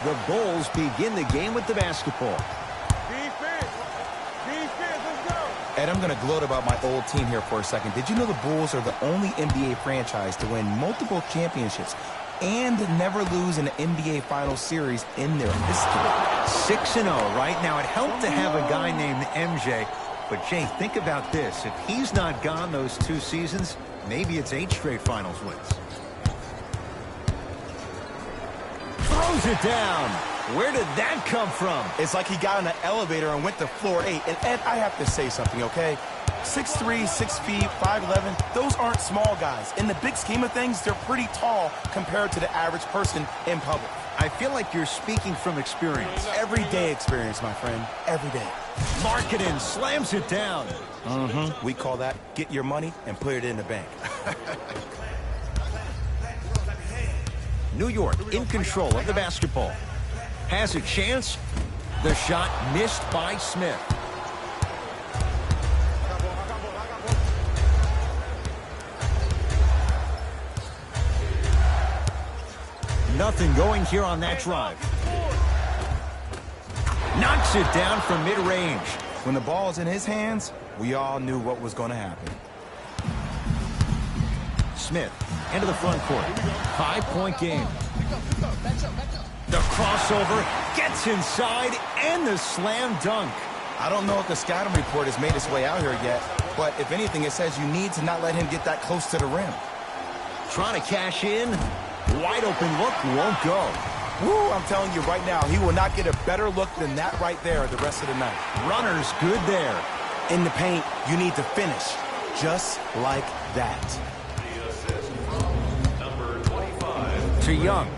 The Bulls begin the game with the basketball. Defense, let's go. Ed, I'm going to gloat about my old team here for a second. Did you know the Bulls are the only NBA franchise to win multiple championships and never lose an NBA Finals series in their history? 6-0 right now. It helped to have a guy named MJ. But, Jay, think about this. If he's not gone those 2 seasons, maybe it's 8 straight Finals wins. Throws it down. Where did that come from? It's like he got on an elevator and went to floor 8. And, Ed, I have to say something, okay? 6'3", 6 feet, 5'11", those aren't small guys. In the big scheme of things, they're pretty tall compared to the average person in public. I feel like you're speaking from experience. Everyday experience, my friend. Every day. Marketing slams it down. We call that get your money and put it in the bank. New York in control of the basketball. Has a chance. The shot missed by Smith. Nothing going here on that drive. Knocks it down from mid-range. When the ball is in his hands, we all knew what was going to happen. Smith into the front court. 5-point game. The crossover gets inside and the slam dunk. I don't know if the scouting report has made its way out here yet, but if anything, it says you need to not let him get that close to the rim. Trying to cash in. Wide open look won't go. Woo, I'm telling you right now, he will not get a better look than that right there the rest of the night. Runner's good there. In the paint, you need to finish just like that. The assist from number 25. To Young.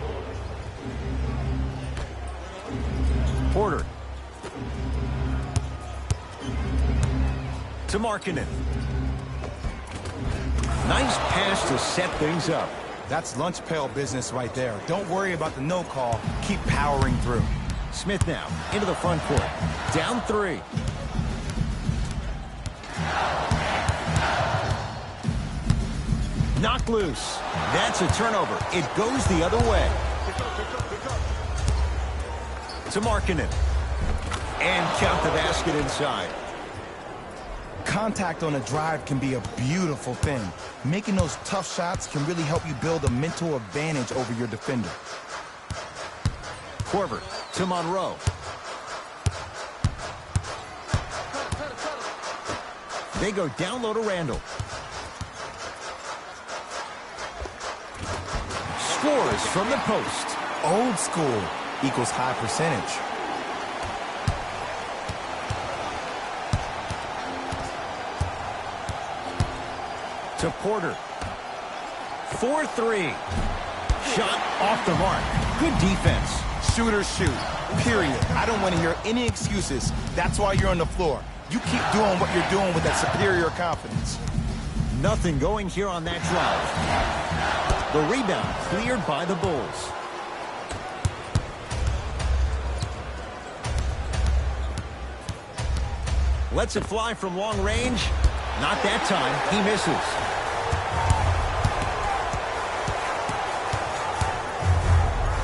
Porter. To Markkanen. Nice pass to set things up. That's lunch pail business right there. Don't worry about the no call. Keep powering through. Smith now into the front court. Down 3. Knocked loose. That's a turnover. It goes the other way. To Markkanen. And count the basket inside. Contact on a drive can be a beautiful thing. Making those tough shots can really help you build a mental advantage over your defender. Korver to Monroe. They go down low to Randall. Scores from the post. Old school equals high percentage. To Porter. 4-3. Shot off the mark. Good defense. Shooters shoot, period. I don't want to hear any excuses. That's why you're on the floor. You keep doing what you're doing with that superior confidence. Nothing going here on that drive. The rebound cleared by the Bulls. Lets it fly from long range. Not that time. He misses.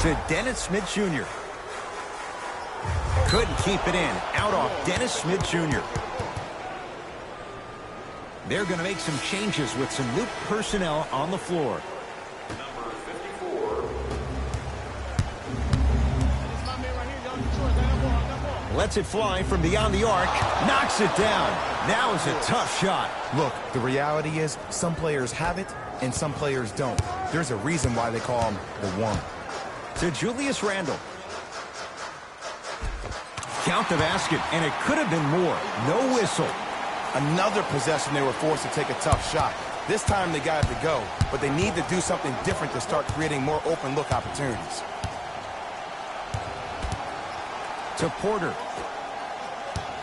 To Dennis Smith Jr. Couldn't keep it in. Out off Dennis Smith Jr. They're going to make some changes with some new personnel on the floor. Number 54. Lets it fly from beyond the arc. Knocks it down. That was a tough shot. Look, the reality is some players have it and some players don't. There's a reason why they call him the one. To Julius Randle. Count the basket, and it could have been more. No whistle. Another possession they were forced to take a tough shot. This time they got it to go, but they need to do something different to start creating more open look opportunities. To Porter.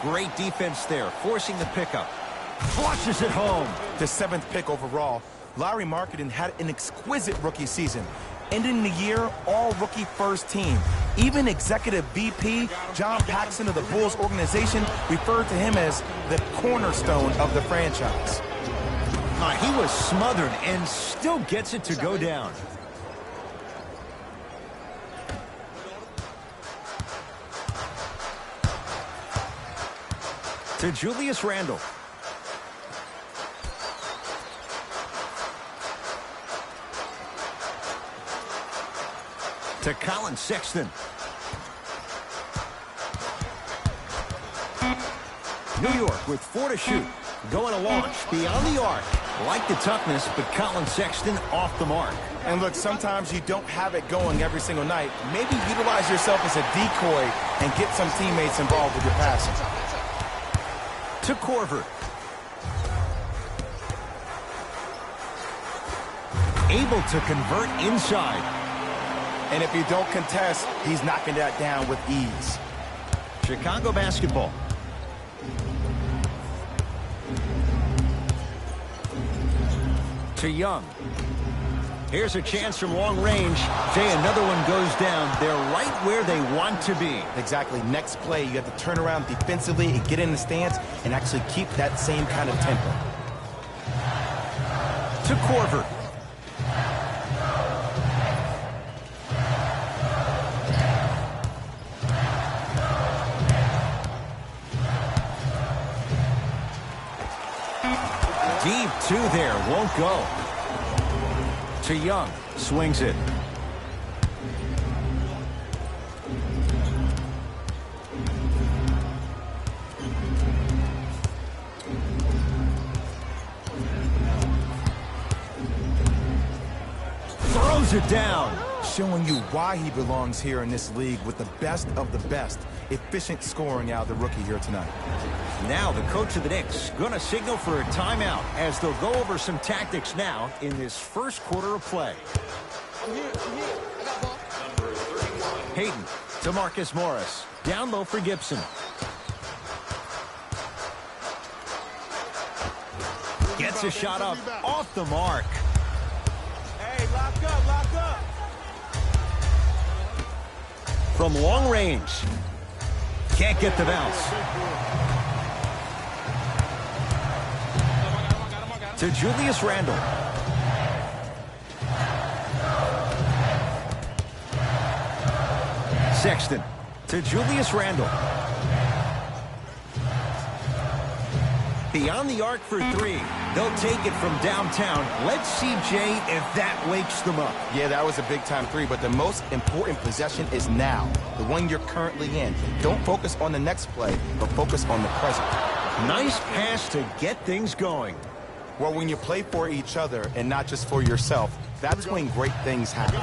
Great defense there, forcing the pickup. Flushes it home. The 7th pick overall, Lauri Markkanen had an exquisite rookie season. Ending the year, all-rookie first team. Even Executive VP John Paxson of the Bulls organization referred to him as the cornerstone of the franchise. He was smothered and still gets it to go down. To Julius Randle. To Colin Sexton. New York with 4 to shoot. Going to launch beyond the arc. Like the toughness, but Colin Sexton off the mark. And look, sometimes you don't have it going every single night. Maybe utilize yourself as a decoy and get some teammates involved with your passing. To Korver. Able to convert inside. And if you don't contest, he's knocking that down with ease. Chicago basketball. To Young. Here's a chance from long range. Jay, another one goes down. They're right where they want to be. Exactly. Next play, you have to turn around defensively and get in the stance and actually keep that same kind of tempo. To Korver. Deep 2 there, won't go. To Young, swings it. Throws it down. Showing you why he belongs here in this league with the best of the best. Efficient scoring out of the rookie here tonight. Now the coach of the Knicks going to signal for a timeout as they'll go over some tactics now in this first quarter of play. Hayden To Marcus Morris. Down low for Gibson. Gets a shot up. Off the mark. Hey, lock up, lock up. From long range. Can't get the bounce. To Julius Randle. Sexton to Julius Randle. Beyond the arc for three. They'll take it from downtown. Let's see, Jay, if that wakes them up. Yeah, that was a big-time three, but the most important possession is now, the one you're currently in. Don't focus on the next play, but focus on the present. Nice pass to get things going. Well, when you play for each other and not just for yourself, that's when great things happen.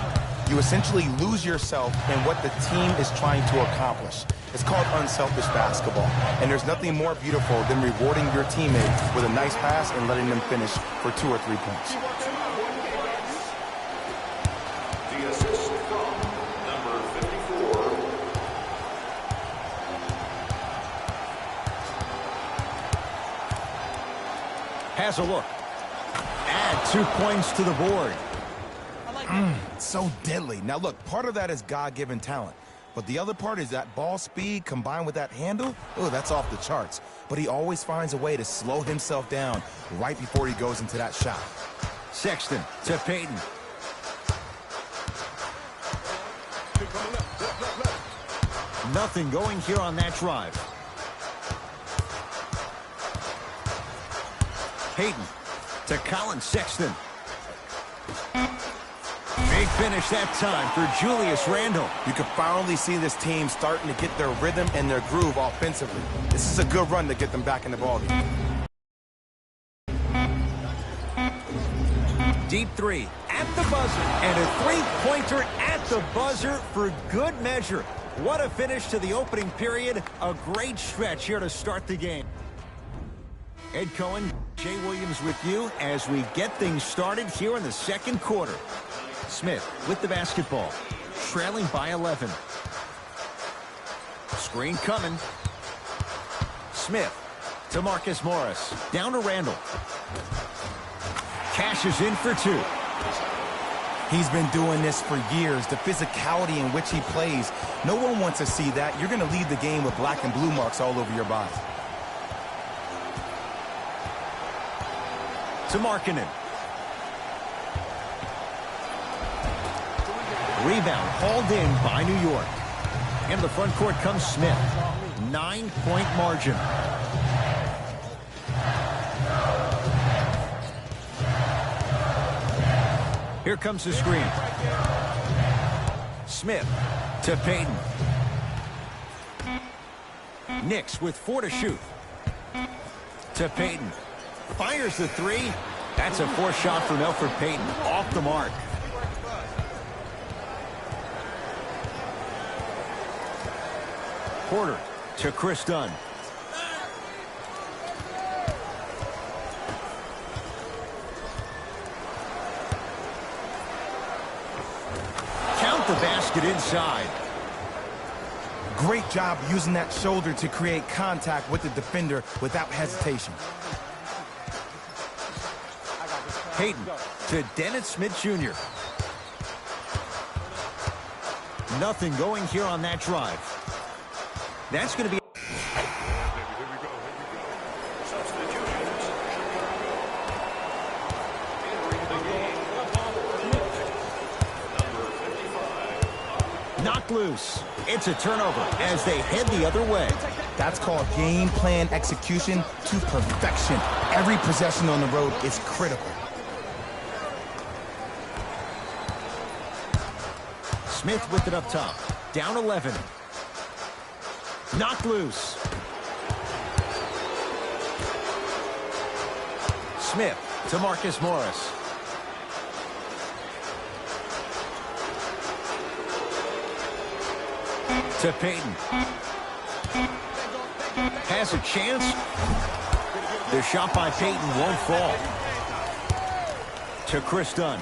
You essentially lose yourself in what the team is trying to accomplish. It's called unselfish basketball, and there's nothing more beautiful than rewarding your teammate with a nice pass and letting them finish for 2 or 3 points. The assist from number 54. Has a look. Add 2 points to the board. So deadly. Now look, part of that is God-given talent. But the other part is that ball speed combined with that handle. Oh, that's off the charts. But he always finds a way to slow himself down right before he goes into that shot. Sexton to Payton. Nothing going here on that drive. Payton to Colin Sexton. Big finish that time for Julius Randle. You can finally see this team starting to get their rhythm and their groove offensively. This is a good run to get them back in the ballgame. Deep three at the buzzer. And a three-pointer at the buzzer for good measure. What a finish to the opening period. A great stretch here to start the game. Ed Cohen, Jay Williams with you as we get things started here in the second quarter. Smith with the basketball, trailing by 11. Screen coming. Smith to Marcus Morris. Down to Randle. Cashes in for 2. He's been doing this for years. The physicality in which he plays, no one wants to see that. You're going to lead the game with black and blue marks all over your body. To Markkanen. Rebound hauled in by New York. In the front court comes Smith. 9-point margin. Here comes the screen. Smith to Payton. Knicks with 4 to shoot. To Payton. Fires the 3. That's a 4th shot from Elfrid Payton. Off the mark. Porter to Chris Dunn. Count the basket inside. Great job using that shoulder to create contact with the defender without hesitation. Payton to Dennis Smith Jr. Nothing going here on that drive. That's going to be... Knocked loose. It's a turnover as they head the other way. That's called game plan execution to perfection. Every possession on the road is critical. Smith with it up top. Down 11. Knocked loose. Smith to Marcus Morris. To Payton. Has a chance. The shot by Payton won't fall. To Chris Dunn.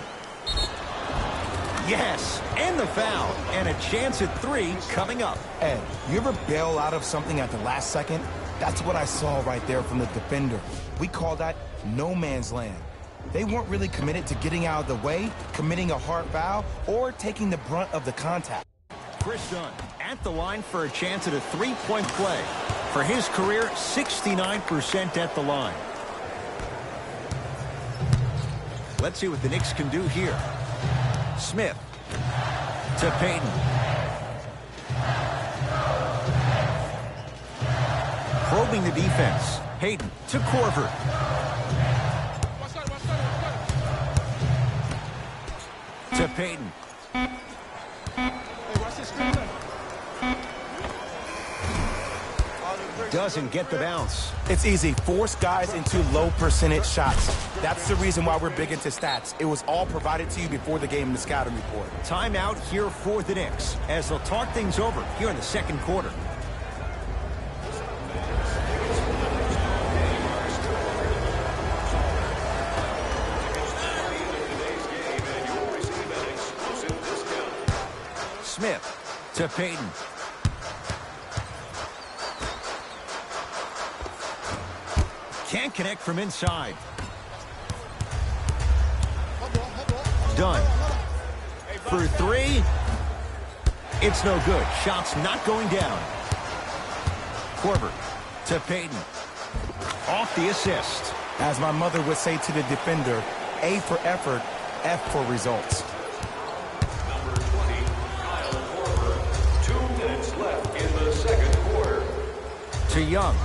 Yes, and the foul. And a chance at 3 coming up. Ed, you ever bail out of something at the last second? That's what I saw right there from the defender. We call that no man's land. They weren't really committed to getting out of the way, committing a hard foul, or taking the brunt of the contact. Chris Dunn at the line for a chance at a 3-point play. For his career, 69% at the line. Let's see what the Knicks can do here. Smith to Payton. Probing the defense. Payton to Korver. To Payton. Doesn't get the bounce. It's easy. Force guys into low percentage shots. That's the reason why we're big into stats. It was all provided to you before the game in the scouting report. Timeout here for the Knicks as they'll talk things over here in the second quarter. Smith to Payton. Can't connect from inside. Dunn for 3. It's no good. Shot's not going down. Korver to Payton. Off the assist. As my mother would say to the defender, A for effort, F for results. Number 20, Kyle Korver. 2 minutes left in the second quarter. To Young.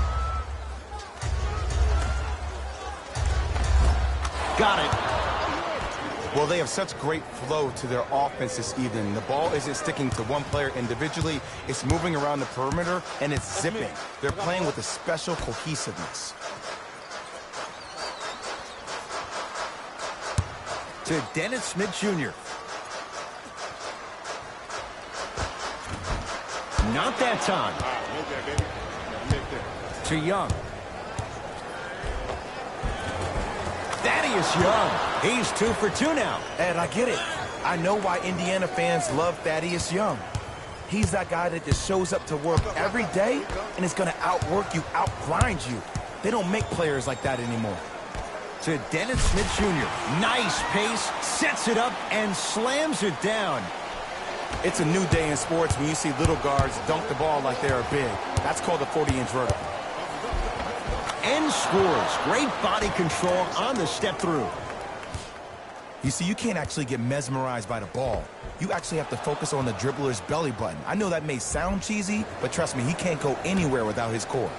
Got it. Well, they have such great flow to their offense this evening. The ball isn't sticking to one player individually. It's moving around the perimeter, and it's zipping. They're playing with a special cohesiveness. To Dennis Smith Jr. Not that time. To Young. Thaddeus Young. He's 2 for 2 now. Ed, I get it. I know why Indiana fans love Thaddeus Young. He's that guy that just shows up to work every day and is going to outwork you, outgrind you. They don't make players like that anymore. To Dennis Smith Jr. Nice pace, sets it up, and slams it down. It's a new day in sports when you see little guards dunk the ball like they are big. That's called a 40-inch vertical. And scores. Great body control on the step through. You see, you can't actually get mesmerized by the ball. You actually have to focus on the dribbler's belly button. I know that may sound cheesy, but trust me, he can't go anywhere without his core.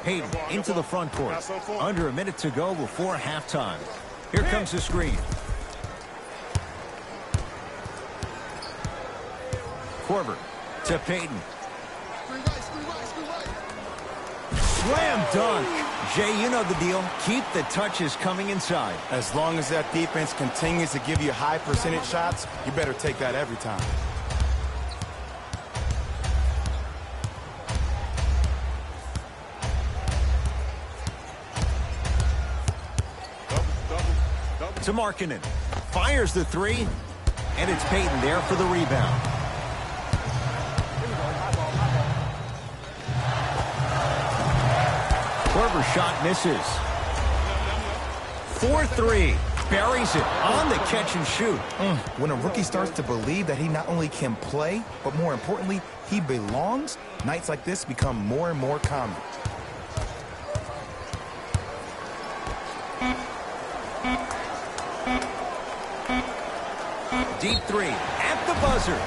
Payton into the front court. Under a minute to go before halftime. Here comes the screen. Korver to Payton. Slam dunk. Jay, you know the deal. Keep the touches coming inside. As long as that defense continues to give you high percentage shots, you better take that every time. To Markkanen. Fires the 3, and it's Payton there for the rebound. Korver shot misses. 4-3. Buries it on the catch and shoot. When a rookie starts to believe that he not only can play, but more importantly, he belongs, nights like this become more and more common. Deep 3 at the buzzer.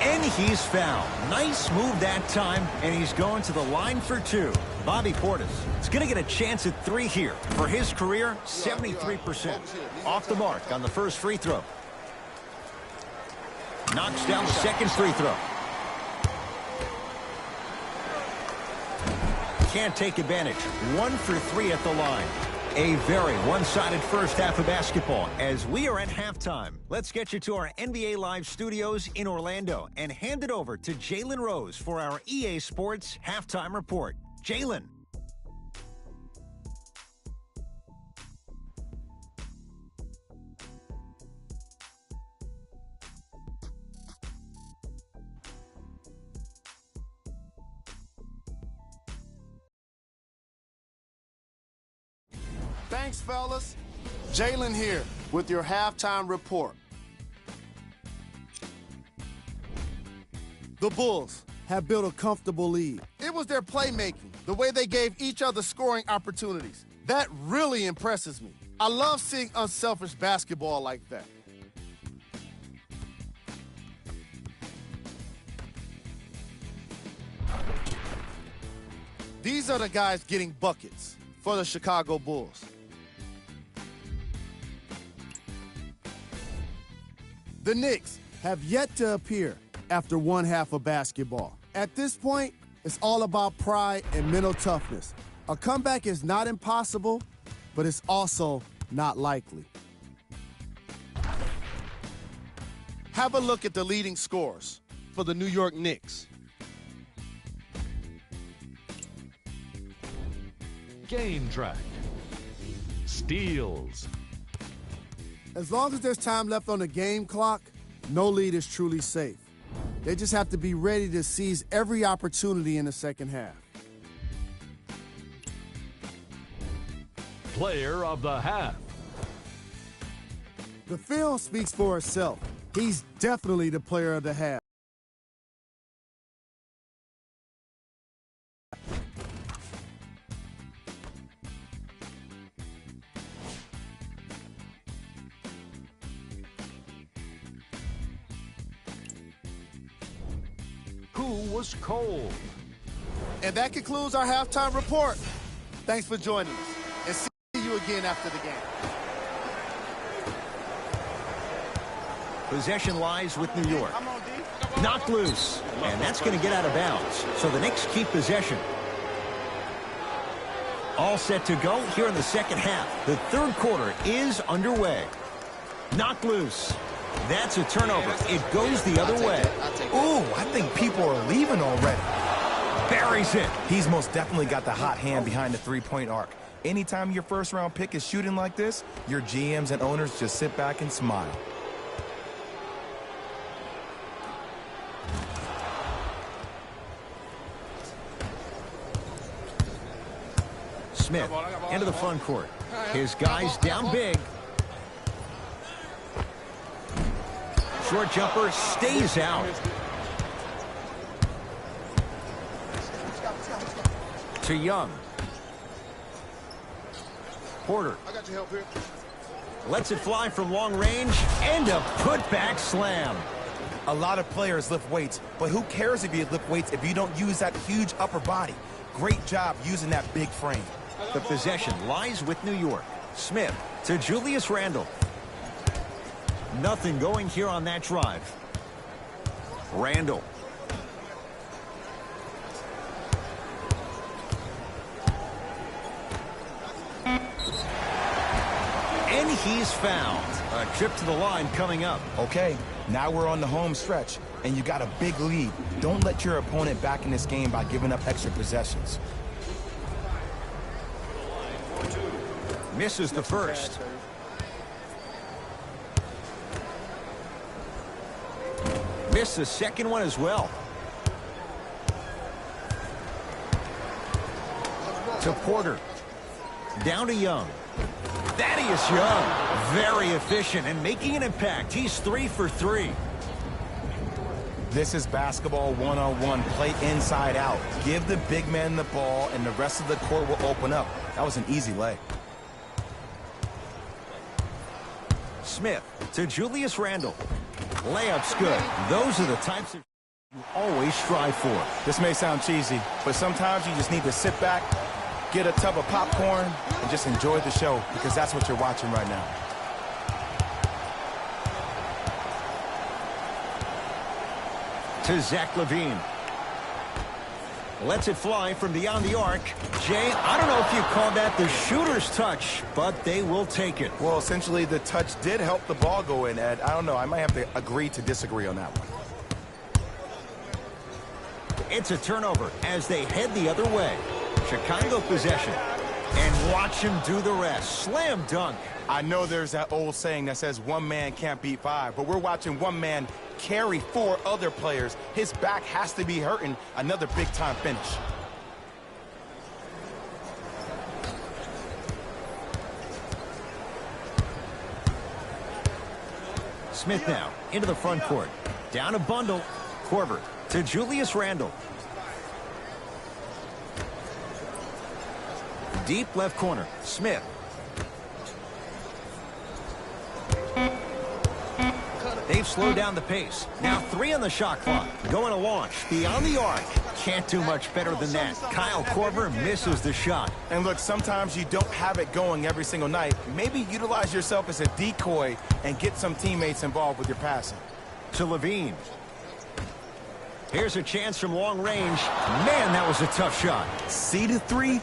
And he's fouled. Nice move that time, and he's going to the line for 2. Bobby Portis is going to get a chance at 3 here. For his career, 73%. Off the mark on the first free throw. Knocks down the second free throw. Can't take advantage. 1 for 3 at the line. A very one-sided first half of basketball as we are at halftime. Let's get you to our NBA Live studios in Orlando and hand it over to Jalen Rose for our EA Sports Halftime Report. Jalen. Thanks, fellas. Jalen here with your halftime report. The Bulls have built a comfortable lead. It was their playmaking, the way they gave each other scoring opportunities. That really impresses me. I love seeing unselfish basketball like that. These are the guys getting buckets for the Chicago Bulls. The Knicks have yet to appear after one half of basketball. At this point, it's all about pride and mental toughness. A comeback is not impossible, but it's also not likely. Have a look at the leading scorers for the New York Knicks. Game track. Steals. As long as there's time left on the game clock, no lead is truly safe. They just have to be ready to seize every opportunity in the second half. Player of the half. The film speaks for itself. He's definitely the player of the half. Who was cold? And that concludes our halftime report. Thanks for joining us, and see you again after the game. Possession lies with New York. Knocked loose, and that's going to get out of bounds. So the Knicks keep possession. All set to go here in the second half. The third quarter is underway. Knocked loose. That's a turnover. It goes the other way. Ooh, I think people are leaving already. Buries it. He's most definitely got the hot hand behind the three-point arc. Anytime your first-round pick is shooting like this, your GMs and owners just sit back and smile. Smith into the front court. His guys down big. Short jumper stays out. To Young. Porter. I got your help here. Lets it fly from long range, and a putback slam. A lot of players lift weights, but who cares if you lift weights if you don't use that huge upper body? Great job using that big frame. The possession lies with New York. Smith to Julius Randle. Nothing going here on that drive. Randle. And he's fouled. A trip to the line coming up. Okay, now we're on the home stretch, and you got a big lead. Don't let your opponent back in this game by giving up extra possessions. Misses the first. Missed the second one as well. To Porter. Down to Young. Thaddeus Young. Very efficient and making an impact. He's 3 for 3. This is basketball one-on-one. Play inside out. Give the big man the ball, and the rest of the court will open up. That was an easy lay. Smith to Julius Randle. Layup's good. Those are the types of you always strive for. This may sound cheesy, but sometimes you just need to sit back, get a tub of popcorn, and just enjoy the show, because that's what you're watching right now. To Zach LaVine. Lets it fly from beyond the arc. Jay, I don't know if you call that the shooter's touch, but they will take it. Well, essentially, the touch did help the ball go in, Ed. I don't know. I might have to agree to disagree on that one. It's a turnover as they head the other way. Chicago possession. And watch him do the rest. Slam dunk. I know there's that old saying that says one man can't beat five, but we're watching one man carry 4 other players. His back has to be hurting. Another big-time finish. Smith now into the front court. Down a bundle. Korver to Julius Randle. Deep left corner. Smith. They've slowed down the pace. Now 3 on the shot clock. Going to launch. Beyond the arc. Can't do much better than that. Kyle Korver misses the shot. And look, sometimes you don't have it going every single night. Maybe utilize yourself as a decoy and get some teammates involved with your passing. To Levine. Here's a chance from long range. Man, that was a tough shot. C to 3,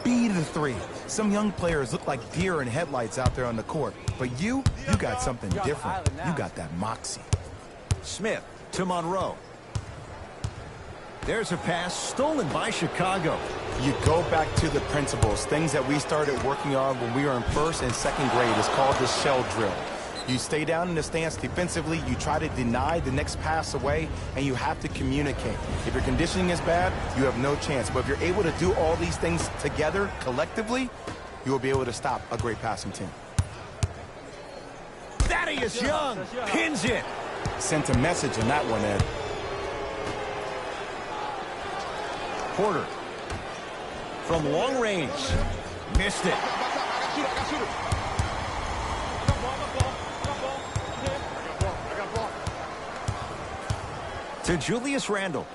B to 3. Some young players look like deer in headlights out there on the court. But you got something different. You got that moxie. Smith to Monroe. There's a pass stolen by Chicago. You go back to the principles, things that we started working on when we were in 1st and 2nd grade. It's called the shell drill. You stay down in the stance defensively, you try to deny the next pass away, and you have to communicate. If your conditioning is bad, you have no chance. But if you're able to do all these things together, collectively, you will be able to stop a great passing team. Thaddeus Young pins it. Sent a message on that one, Ed. Porter from long range. Missed it. To Julius Randle.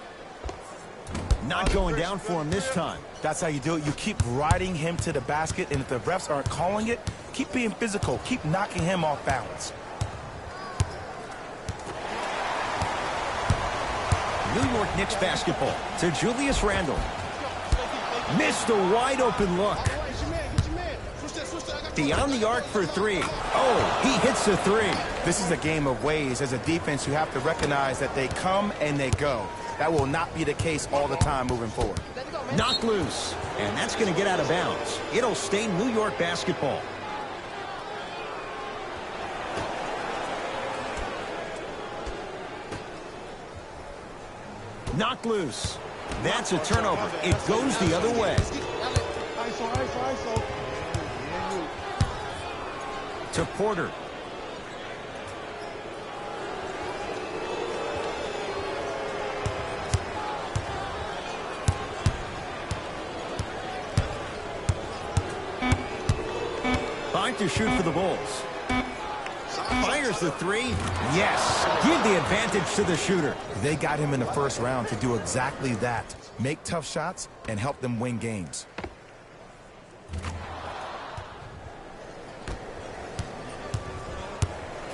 Not going down for him this time. That's how you do it. You keep riding him to the basket, and if the refs aren't calling it, keep being physical. Keep knocking him off balance. New York Knicks basketball to Julius Randle. Missed a wide open look. Beyond the arc for 3. Oh, he hits a 3. This is a game of ways. As a defense, you have to recognize that they come and they go. That will not be the case all the time moving forward. Knocked loose, and that's going to get out of bounds. It'll stay New York basketball. Knocked loose. That's a turnover. It goes the other way. To Porter. Back to shoot for the Bulls. Fires the 3. Yes. Give the advantage to the shooter. They got him in the 1st round to do exactly that. Make tough shots and help them win games.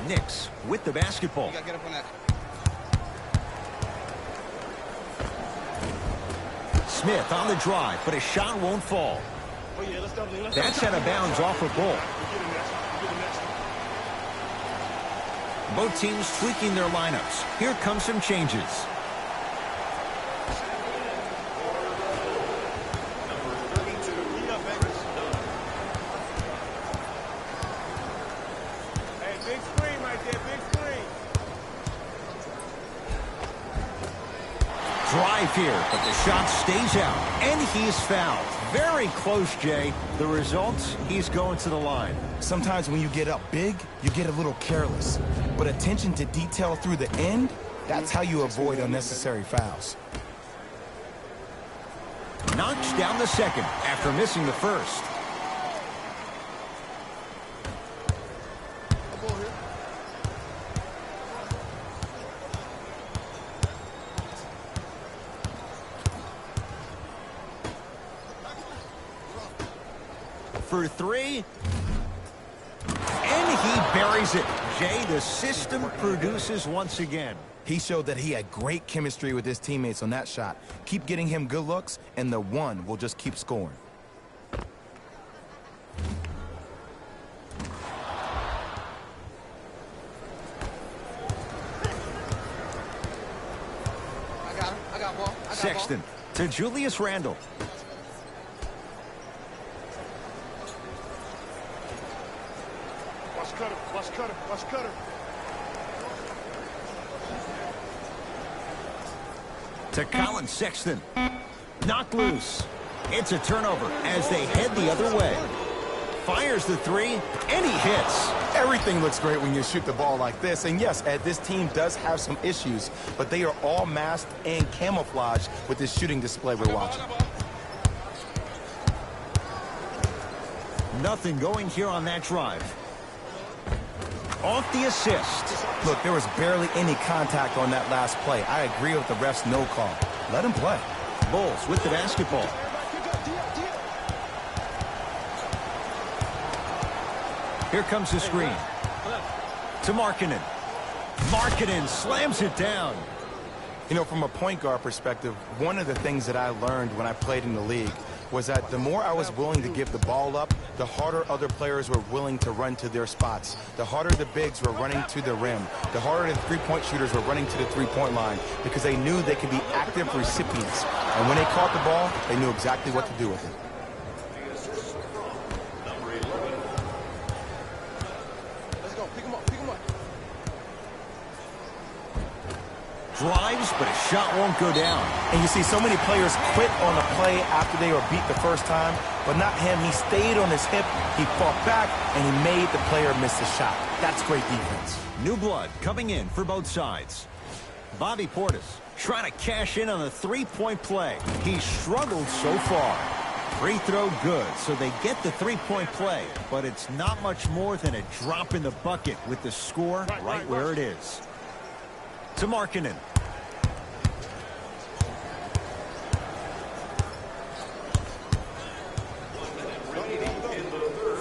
Knicks with the basketball. Get up on that. Smith on the drive, but his shot won't fall. That's out of bounds off a ball. Both teams tweaking their lineups. Here come some changes. Big screen right there, big screen. Drive here, but the shot stays out, and he's fouled. Very close, Jay. The result, he's going to the line. Sometimes when you get up big, you get a little careless. But attention to detail through the end, that's how you avoid unnecessary fouls. Knocks down the second after missing the first. For 3. And he buries it. Jay, the system produces once again. He showed that he had great chemistry with his teammates on that shot. Keep getting him good looks, and the one will just keep scoring. I got ball. Sexton to Julius Randle. Watch Cutter. To Colin Sexton. Knocked loose. It's a turnover as they head the other way. Fires the three, and he hits. Everything looks great when you shoot the ball like this. And yes, Ed, this team does have some issues, but they are all masked and camouflaged with this shooting display we're watching. Nothing going here on that drive. Off the assist. Look, there was barely any contact on that last play. I agree with the ref's no call. Let him play. Bulls with the basketball. Here comes the screen. To Markkanen. Markkanen slams it down. You know, from a point guard perspective, one of the things that I learned when I played in the league was that the more I was willing to give the ball up, the harder other players were willing to run to their spots. The harder the bigs were running to the rim. The harder the three-point shooters were running to the three-point line because they knew they could be active recipients. And when they caught the ball, they knew exactly what to do with it. Drives, but a shot won't go down. And you see so many players quit on a play after they were beat the first time, but not him. He stayed on his hip, he fought back, and he made the player miss the shot. That's great defense. New blood coming in for both sides. Bobby Portis trying to cash in on a three-point play. He struggled so far. Free throw good, so they get the three-point play, but it's not much more than a drop in the bucket with the score right where it is. To Markkanen.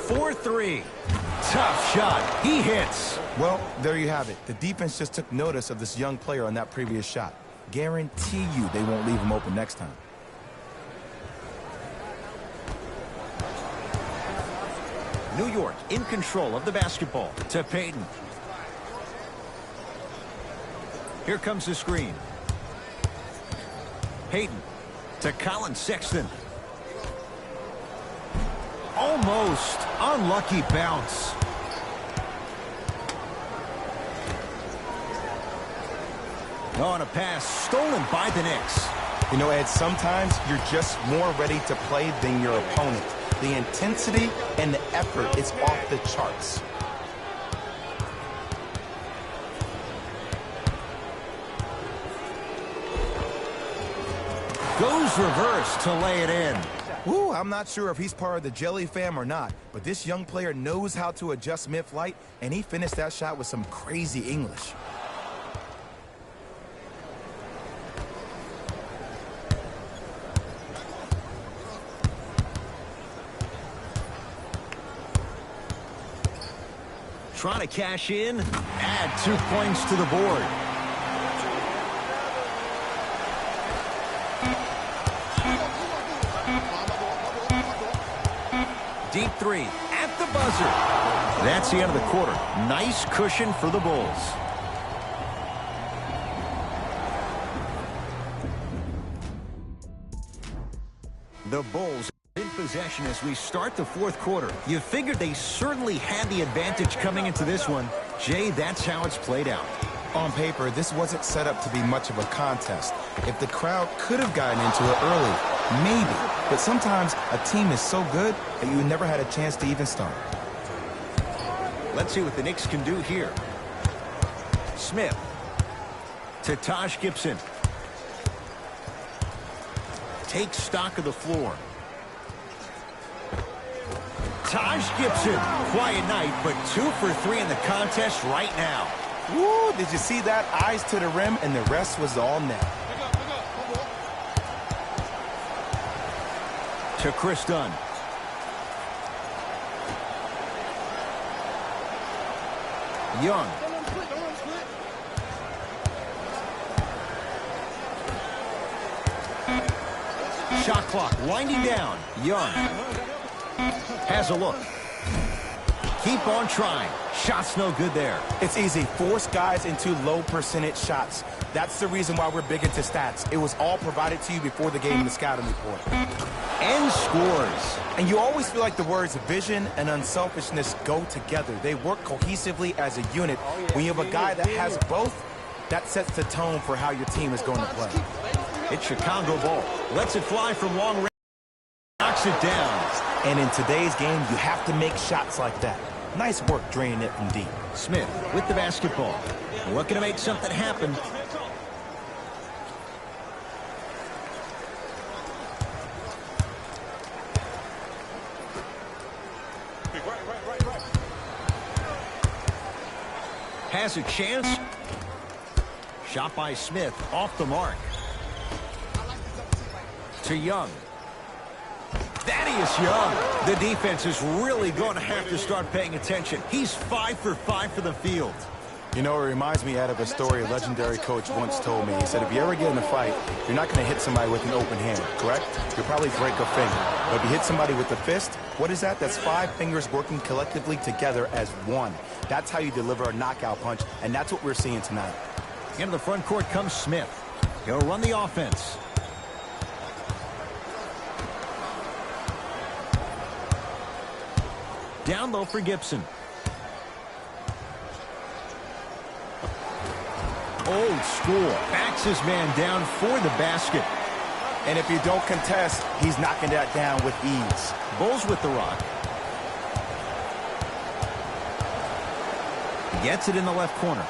4-3. Tough shot. He hits. Well, there you have it. The defense just took notice of this young player on that previous shot. Guarantee you they won't leave him open next time. New York in control of the basketball. To Payton. Here comes the screen. Payton to Colin Sexton. Almost unlucky bounce. On a pass stolen by the Knicks. You know, Ed, sometimes you're just more ready to play than your opponent. The intensity and the effort is off the charts. Goes reverse to lay it in. Ooh, I'm not sure if he's part of the Jelly fam or not, but this young player knows how to adjust mid-flight, and he finished that shot with some crazy English. Trying to cash in, add 2 points to the board. Deep three at the buzzer. That's the end of the quarter. Nice cushion for the Bulls. The Bulls in possession as we start the fourth quarter. You figured they certainly had the advantage coming into this one. Jay, that's how it's played out. On paper, this wasn't set up to be much of a contest. If the crowd could have gotten into it early, maybe. But sometimes a team is so good that you never had a chance to even start. Let's see what the Knicks can do here. Smith to Taj Gibson. Takes stock of the floor. Taj Gibson, quiet night, but 2 for 3 in the contest right now. Woo, did you see that? Eyes to the rim, and the rest was all net. To Chris Dunn. Young. Shot clock winding down. Young has a look. Keep on trying. Shot's no good there. It's easy. Force guys into low percentage shots. That's the reason why we're big into stats. It was all provided to you before the game in the scouting report. And scores. And you always feel like the words vision and unselfishness go together. They work cohesively as a unit. When you have a guy that has both, that sets the tone for how your team is going to play. It's Chicago ball. Lets it fly from long range. Knocks knocks it down. And in today's game, you have to make shots like that. Nice work draining it from deep. Smith with the basketball. Looking to make something happen. Has a chance. Shot by Smith off the mark. To Young. Thaddeus Young. The defense is really going to have to start paying attention. He's 5 for 5 for the field. You know, it reminds me out of a story a legendary coach once told me. He said, if you ever get in a fight, you're not going to hit somebody with an open hand, correct? You'll probably break a finger. But if you hit somebody with a fist, what is that? That's 5 fingers working collectively together as one. That's how you deliver a knockout punch, and that's what we're seeing tonight. Into the front court comes Smith. He'll run the offense. Down low for Gibson. Old school. Backs his man down for the basket. And if you don't contest, he's knocking that down with ease. Bulls with the rock. Gets it in the left corner.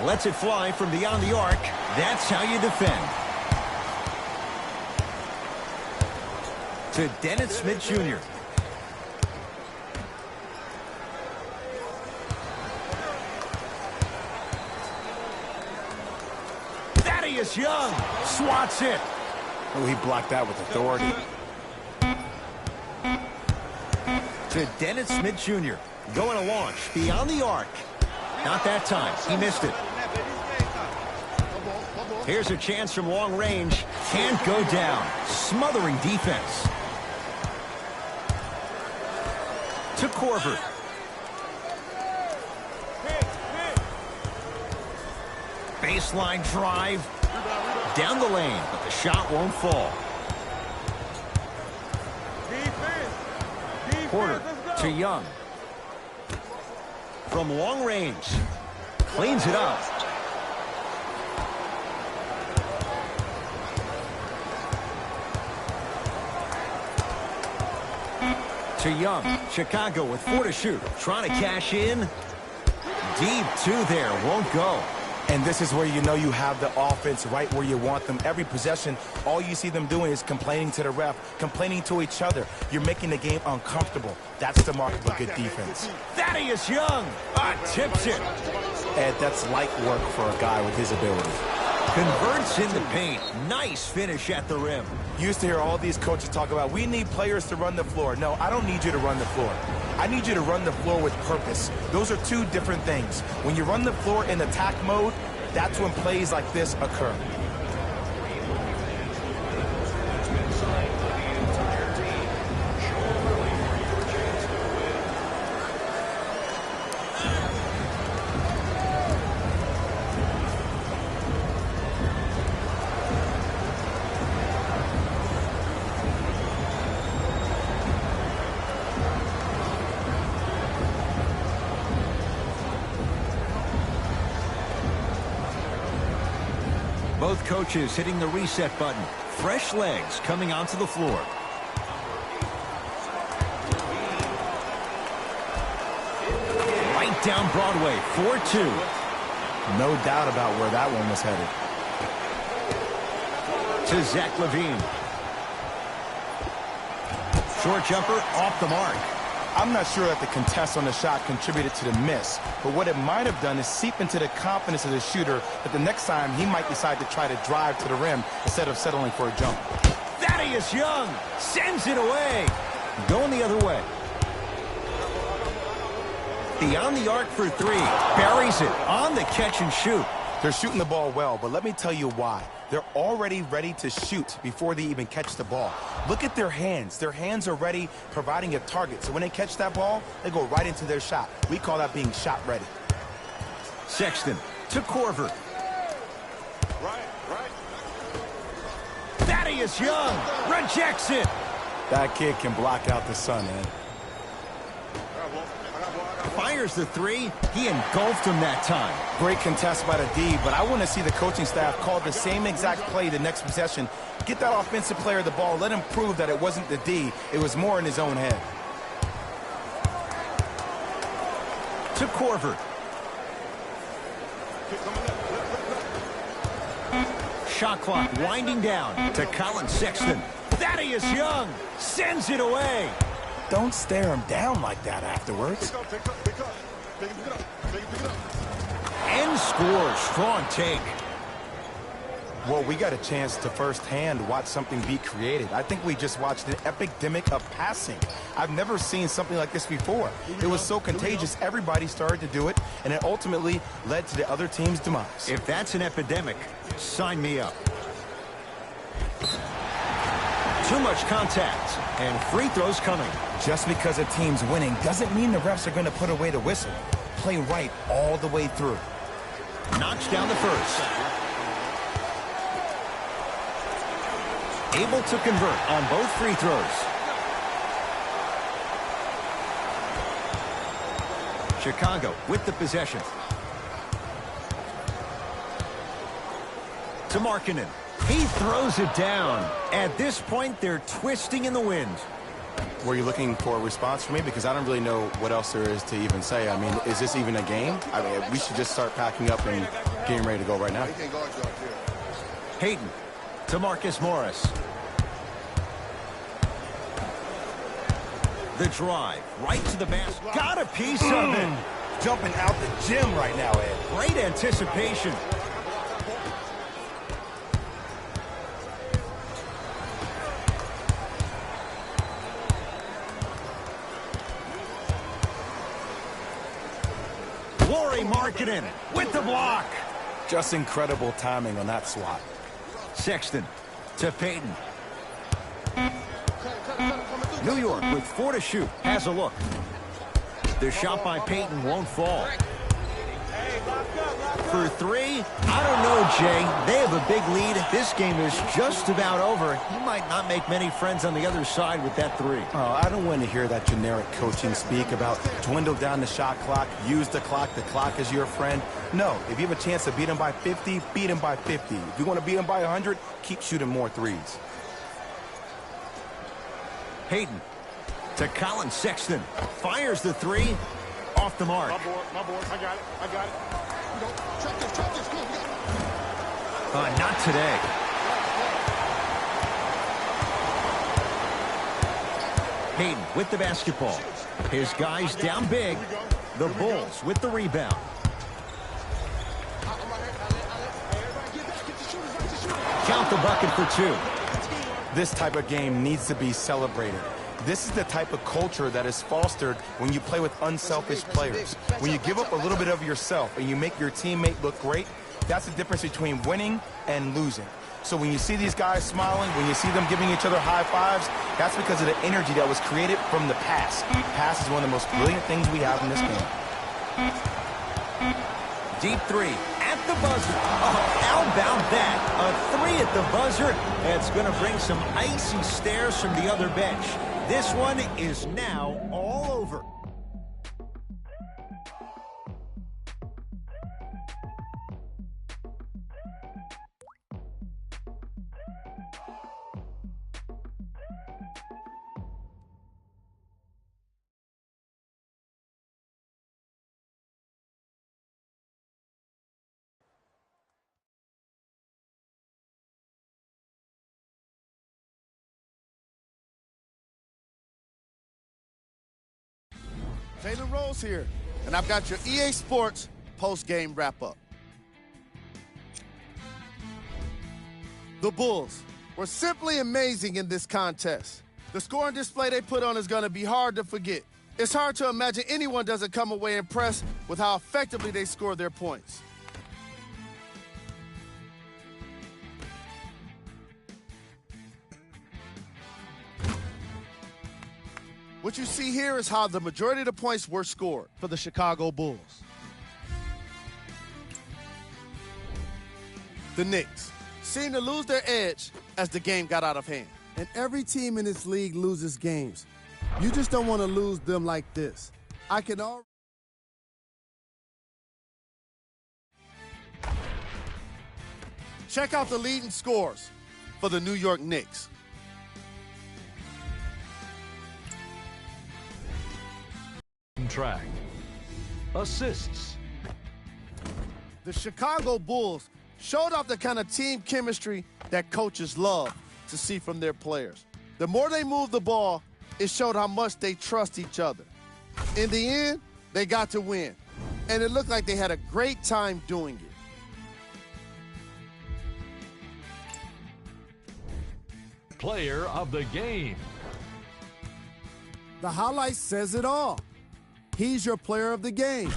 Lets it fly from beyond the arc. That's how you defend. To Dennis Smith Jr. Thaddeus Young swats it. Oh, he blocked that with authority. To Dennis Smith Jr. Going to launch beyond the arc. Not that time. He missed it. Here's a chance from long range. Can't go down. Smothering defense. To Korver. Baseline drive. Down the lane, but the shot won't fall. Porter to Young. From long range. Cleans it up. To Young. Chicago with 4 to shoot. Trying to cash in. Deep 2 there. Won't go. And this is where you know you have the offense right where you want them. Every possession, all you see them doing is complaining to the ref, complaining to each other. You're making the game uncomfortable. That's the mark of a good defense. Thaddeus Young tips it. Ed, that's light work for a guy with his ability. Converts in the paint. Nice finish at the rim. You used to hear all these coaches talk about, we need players to run the floor. No, I don't need you to run the floor. I need you to run the floor with purpose. Those are 2 different things. When you run the floor in attack mode, that's when plays like this occur. Both coaches hitting the reset button. Fresh legs coming onto the floor. Right down Broadway, 4-2. No doubt about where that one was headed. To Zach LaVine. Short jumper off the mark. I'm not sure that the contest on the shot contributed to the miss, but what it might have done is seep into the confidence of the shooter that the next time he might decide to try to drive to the rim instead of settling for a jump. Thaddeus Young sends it away. Going the other way. Beyond the arc for 3. Buries it on the catch and shoot. They're shooting the ball well, but let me tell you why. They're already ready to shoot before they even catch the ball. Look at their hands. Their hands are ready, providing a target. So when they catch that ball, they go right into their shot. We call that being shot ready. Sexton to Korver. Thaddeus Young rejects it. That kid can block out the sun, man. Fires the three. He engulfed him that time. Great contest by the D, but I want to see the coaching staff call the same exact play the next possession. Get that offensive player the ball. Let him prove that it wasn't the D. It was more in his own head. To Corver. Shot clock winding down to Colin Sexton. Thaddeus Young sends it away. Don't stare him down like that afterwards. And scores. Strong take. Well, we got a chance to firsthand watch something be created. I think we just watched an epidemic of passing. I've never seen something like this before. It was so contagious, everybody started to do it, and it ultimately led to the other team's demise. If that's an epidemic, sign me up. Too much contact, and free throws coming. Just because a team's winning doesn't mean the refs are going to put away the whistle. Play right all the way through. Knocks down the first. Able to convert on both free throws. Chicago with the possession. To Markkanen. He throws it down. At this point, they're twisting in the wind. Were you looking for a response from me? Because I don't really know what else there is to even say. I mean, is this even a game? I mean, we should just start packing up and getting ready to go right now. Hayden to Marcus Morris. The drive right to the basket. Got a piece of it. Jumping out the gym right now, Ed. Great anticipation. Markkanen with the block. Just incredible timing on that swat. Sexton to Payton. New York with 4 to shoot. Has a look. The shot by Payton won't fall. For 3, I don't know, Jay. They have a big lead. This game is just about over. He might not make many friends on the other side with that 3. Oh, I don't want to hear that generic coaching speak about dwindle down the shot clock, use the clock is your friend. No, if you have a chance to beat him by 50, beat him by 50. If you want to beat him by 100, keep shooting more threes. Hayden to Colin Sexton. Fires the 3. Off the mark. My board. I got it. Not today. Hayden with the basketball. His guys down big. The Bulls with the rebound. Count the bucket for 2. This type of game needs to be celebrated. This is the type of culture that is fostered when you play with unselfish players. When you give up a little bit of yourself and you make your teammate look great, that's the difference between winning and losing. So when you see these guys smiling, when you see them giving each other high fives, that's because of the energy that was created from the pass. Pass is one of the most brilliant things we have in this game. Deep 3 at the buzzer. Oh, how about that? A 3 at the buzzer. That's going to bring some icy stares from the other bench. This one is now all over. Jalen Rose here, and I've got your EA Sports post-game wrap-up. The Bulls were simply amazing in this contest. The scoring display they put on is going to be hard to forget. It's hard to imagine anyone doesn't come away impressed with how effectively they score their points. What you see here is how the majority of the points were scored for the Chicago Bulls. The Knicks seemed to lose their edge as the game got out of hand. And every team in this league loses games. You just don't want to lose them like this. I can already Check out the leading scores for the New York Knicks. Track. Assists. The Chicago Bulls showed off the kind of team chemistry that coaches love to see from their players. The more they moved the ball, it showed how much they trust each other. In the end, they got to win, and it looked like they had a great time doing it. Player of the game. The highlight says it all. He's your player of the game.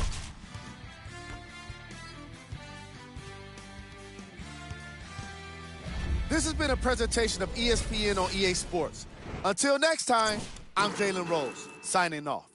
This has been a presentation of ESPN on EA Sports. Until next time, I'm Jalen Rose, signing off.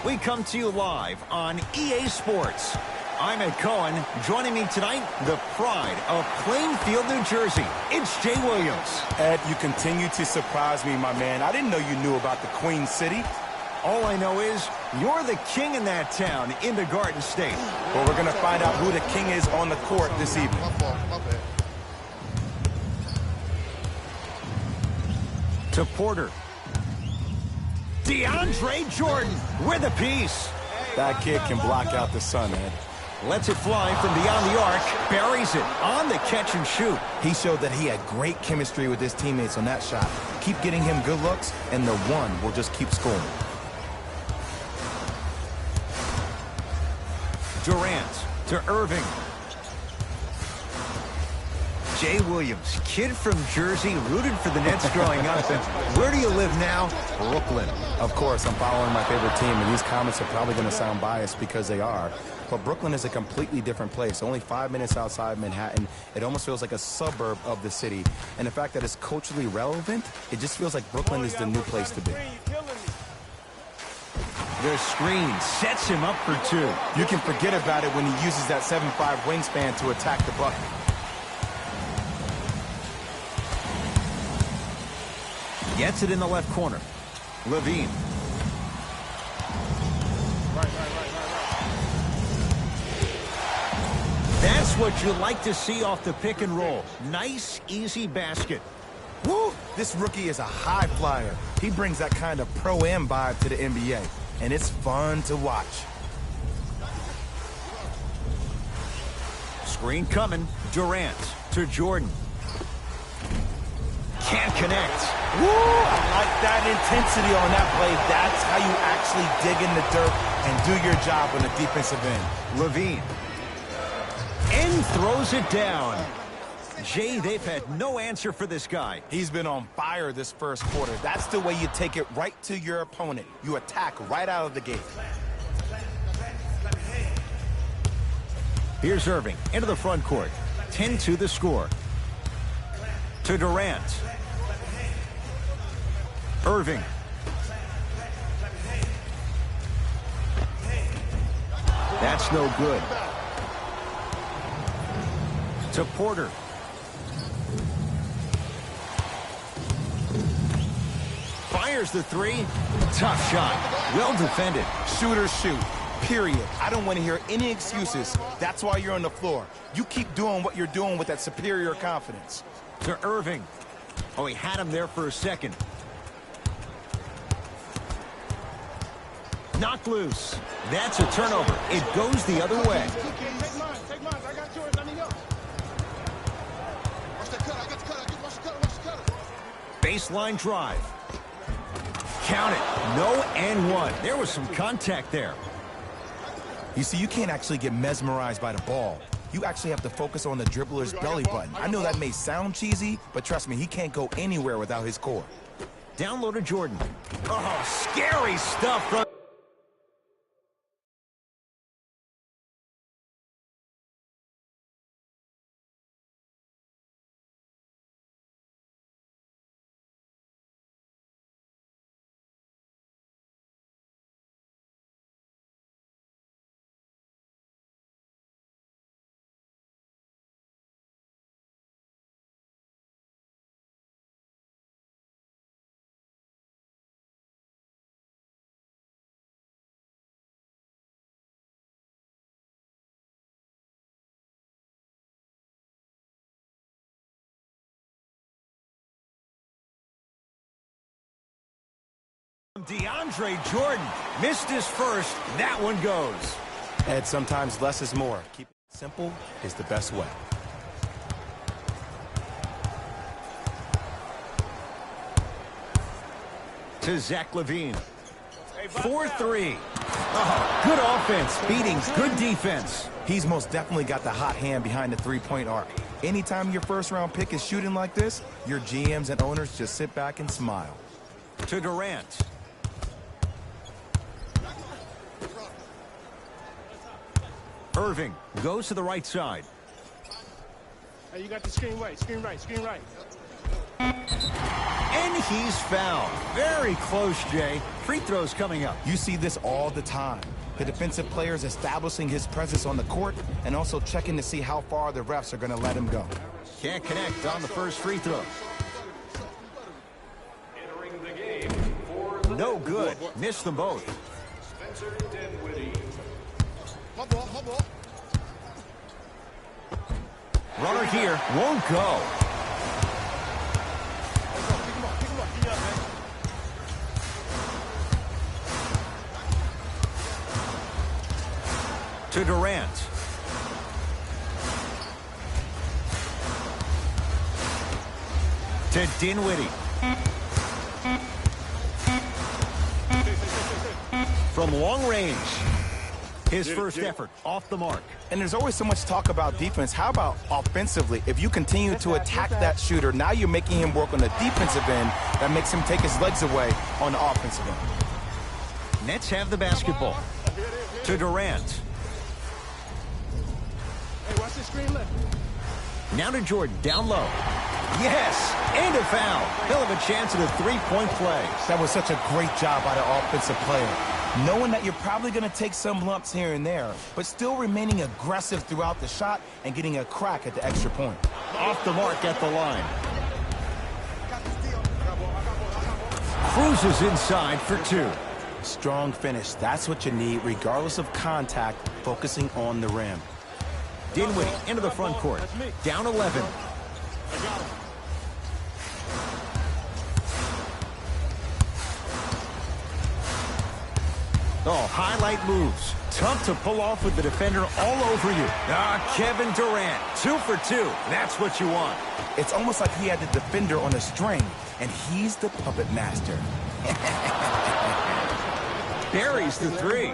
We come to you live on EA Sports. I'm Ed Cohen. Joining me tonight, the pride of Plainfield, New Jersey. It's Jay Williams. Ed, you continue to surprise me, my man. I didn't know you knew about the Queen City. All I know is you're the king in that town, in the Garden State. Well, we're going to find out who the king is on the court this evening. To Porter. DeAndre Jordan with a piece. That kid can block out the sun, Ed. Lets it fly from beyond the arc. Buries it on the catch and shoot. He showed that he had great chemistry with his teammates on that shot. Keep getting him good looks, and the one will just keep scoring. Durant to Irving. Jay Williams, kid from Jersey, rooted for the Nets growing up. And where do you live now? Brooklyn. Of course, I'm following my favorite team, and these comments are probably going to sound biased because they are. But Brooklyn is a completely different place. Only 5 minutes outside Manhattan. It almost feels like a suburb of the city. And the fact that it's culturally relevant, it just feels like Brooklyn is the new place to be. The screen sets him up for two. You can forget about it when he uses that 7'5" wingspan to attack the bucket. Gets it in the left corner. Levine. That's what you like to see off the pick and roll. Nice, easy basket. Woo! This rookie is a high flyer. He brings that kind of pro-am vibe to the NBA, and it's fun to watch. Screen coming. Durant to Jordan. Can't connect. Woo! I like that intensity on that play. That's how you actually dig in the dirt and do your job on the defensive end. Levine. And throws it down. Jay, they've had no answer for this guy. He's been on fire this first quarter. That's the way you take it right to your opponent. You attack right out of the gate. Here's Irving into the front court. 10-2 the score. To Durant. Irving. That's no good. To Porter. Fires the three. Tough shot. Well defended. Shooters shoot. Period. I don't want to hear any excuses. That's why you're on the floor. You keep doing what you're doing with that superior confidence. To Irving. Oh, he had him there for a second. Knocked loose. That's a turnover. It goes the other way. Take mine. I got yours. I need yours. Watch that cut. I got the cut. Watch the cut. Baseline drive. Count it. No and one. There was some contact there. You see, you can't actually get mesmerized by the ball. You actually have to focus on the dribbler's belly button. I know that may sound cheesy, but trust me, he can't go anywhere without his core. Down low to Jordan. Oh, scary stuff from... DeAndre Jordan missed his first. That one goes. Ed, sometimes less is more. Keep it simple is the best way. To Zach Levine. 4-3. Oh, good offense. Beatings. Good defense. He's most definitely got the hot hand behind the three-point arc. Anytime your first-round pick is shooting like this, your GMs and owners just sit back and smile. To Durant. Irving goes to the right side. Hey, you got the screen right. And he's fouled. Very close, Jay. Free throws coming up. You see this all the time. The defensive player is establishing his presence on the court and also checking to see how far the refs are going to let him go. Can't connect on the first free throw. Entering the game for the No good. Missed them both. Spencer Dinwiddie. My ball, my ball. Runner here. Won't go. Pick him up, pick him up. Yeah, man. To Durant. To Dinwiddie. From long range. His first effort off the mark. And there's always so much talk about defense. How about offensively? If you continue to attack that shooter, now you're making him work on the defensive end. That makes him take his legs away on the offensive end. Nets have the basketball. To Durant. Hey, watch the screen left. Now to Jordan, down low. Yes, and a foul. He'll have a chance at a three-point play. That was such a great job by the offensive player. Knowing that you're probably going to take some lumps here and there, but still remaining aggressive throughout the shot and getting a crack at the extra point. Off the mark at the line. Cruises inside for two. Strong finish. That's what you need, regardless of contact, focusing on the rim. Dinwiddie into the front court. Down 11. Oh, highlight moves. Tough to pull off with the defender all over you. Kevin Durant, 2 for 2. That's what you want. It's almost like he had the defender on a string, and he's the puppet master. Buries the three.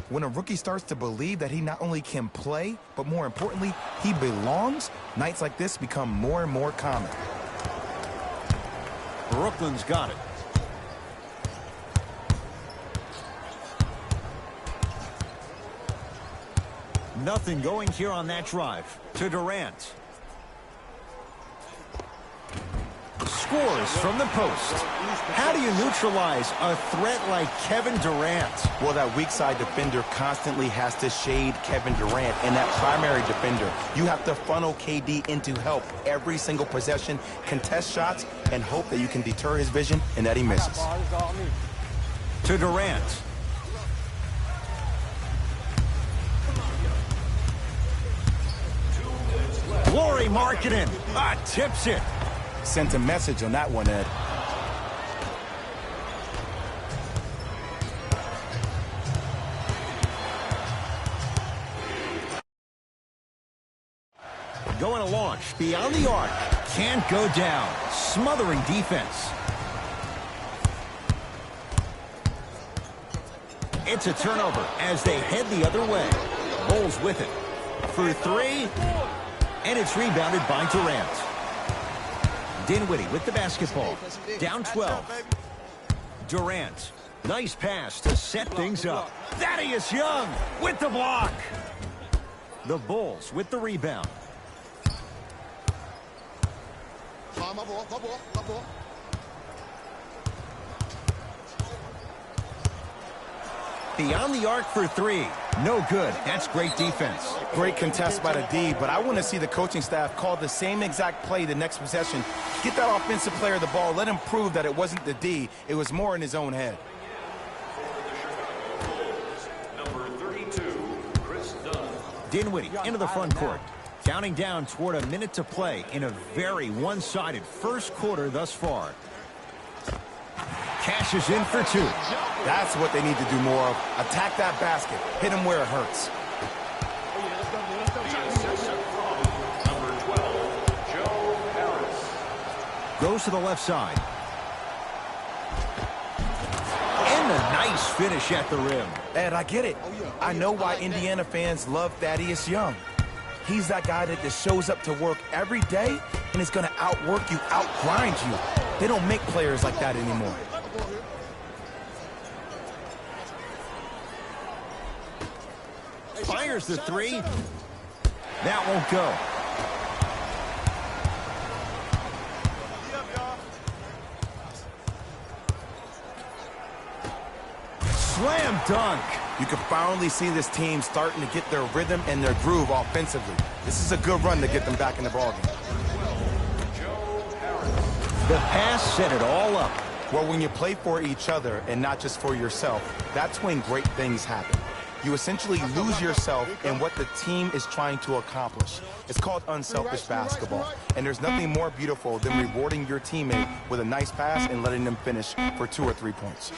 When a rookie starts to believe that he not only can play, but more importantly, he belongs, nights like this become more and more common. Brooklyn's got it. Nothing going here on that drive. To Durant. Scores from the post. How do you neutralize a threat like Kevin Durant? Well, that weak side defender constantly has to shade Kevin Durant, and that primary defender, you have to funnel KD into help every single possession, contest shots, and hope that you can deter his vision and that he misses. To Durant. Lauri Markkanen tips it. Sent a message on that one, Ed. Going to launch beyond the arc. Can't go down. Smothering defense. It's a turnover as they head the other way. Bulls with it. For three. And it's rebounded by Durant. Dinwiddie with the basketball. Down 12. Durant. Nice pass to set things up. Thaddeus Young with the block. The Bulls with the rebound. My ball, my ball, my ball. Beyond the arc for three. No good. That's great defense. Great contest by the D, but I want to see the coaching staff call the same exact play the next possession. Get that offensive player the ball. Let him prove that it wasn't the D. It was more in his own head. Number 32, Chris Dunn. Dinwiddie into the front court. Counting down toward a minute to play in a very one-sided first quarter thus far. Cashes in for two. That's what they need to do more of. Attack that basket. Hit him where it hurts. Number 12, Joe Harris. Goes to the left side. And a nice finish at the rim. Ed, I get it. I know why Indiana fans love Thaddeus Young. He's that guy that just shows up to work every day and is going to outwork you, outgrind you. They don't make players like that anymore. Fires the three. That won't go. Slam dunk. You can finally see this team starting to get their rhythm and their groove offensively. This is a good run to get them back in the ballgame. The pass set it all up. Well, when you play for each other and not just for yourself, that's when great things happen. You essentially lose yourself in what the team is trying to accomplish. It's called unselfish basketball, and there's nothing more beautiful than rewarding your teammate with a nice pass and letting them finish for 2 or 3 points.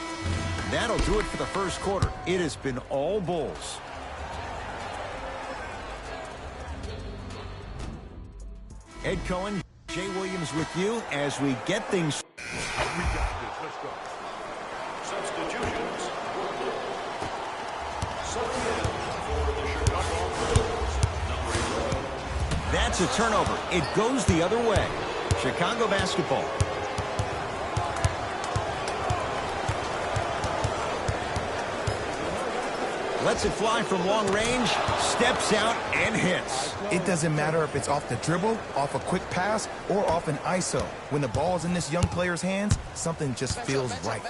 That'll do it for the first quarter. It has been all Bulls. Ed Cohen, Jay Williams with you as we get things. We got this. Let's go. Substitutions. Subbing in for the Chicago Bulls, number 11. That's a turnover. It goes the other way. Chicago basketball. Lets it fly from long range, steps out and hits. It doesn't matter if it's off the dribble, off a quick pass, or off an ISO. When the ball's in this young player's hands, something just feels right.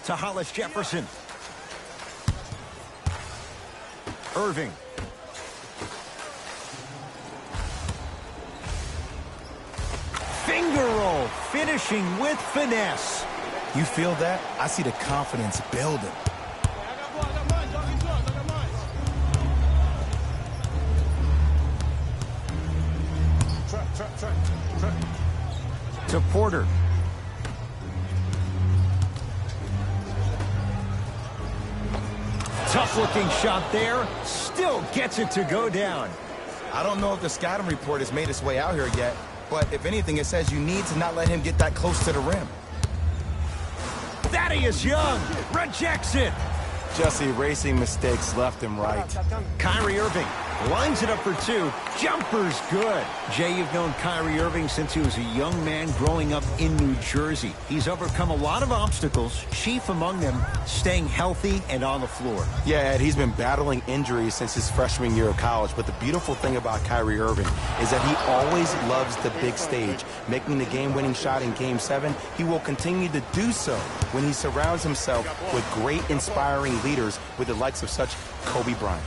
To Hollis Jefferson. Irving. Finger roll, finishing with finesse. You feel that? I see the confidence building. To Porter. Tough looking shot there. Still gets it to go down. I don't know if the scouting report has made its way out here yet, but if anything, it says you need to not let him get that close to the rim. Thaddeus Young rejects it. Just erasing mistakes left and right. Kyrie Irving lines it up for 2. Jumper's good. Jay, you've known Kyrie Irving since he was a young man growing up in New Jersey. He's overcome a lot of obstacles, chief among them staying healthy and on the floor. Yeah, Ed, he's been battling injuries since his freshman year of college, but the beautiful thing about Kyrie Irving is that he always loves the big stage. Making the game-winning shot in Game 7, he will continue to do so when he surrounds himself with great, inspiring leaders with the likes of such Kobe Bryant.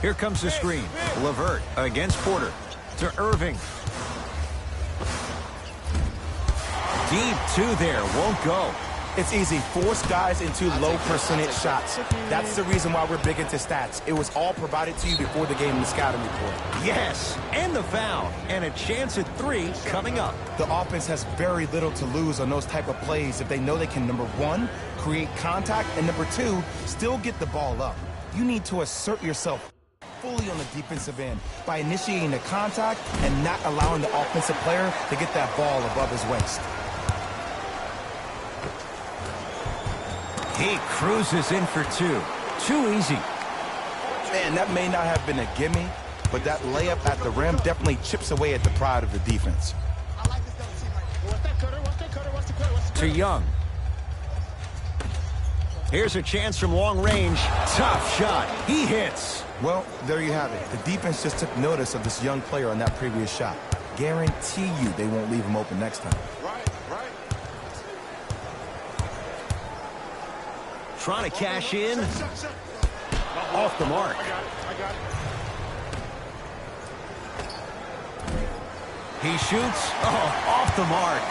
Here comes the screen. LeVert against Porter. To Irving. Deep 2 there. Won't go. It's easy. Force guys into low percentage shots. That's the reason why we're big into stats. It was all provided to you before the game in the scouting report. Yes. And the foul. And a chance at 3 coming up. The offense has very little to lose on those type of plays if they know they can, number 1, create contact, and number 2, still get the ball up. You need to assert yourself fully on the defensive end by initiating the contact and not allowing the offensive player to get that ball above his waist. He cruises in for 2. Too easy. Man, that may not have been a gimme, but that layup at the rim definitely chips away at the pride of the defense. To Young. Here's a chance from long range. Tough shot. He hits. Well, there you have it. The defense just took notice of this young player on that previous shot. Guarantee you they won't leave him open next time. Right. Trying to cash in. Off the mark. I got it. He shoots. Oh, off the mark.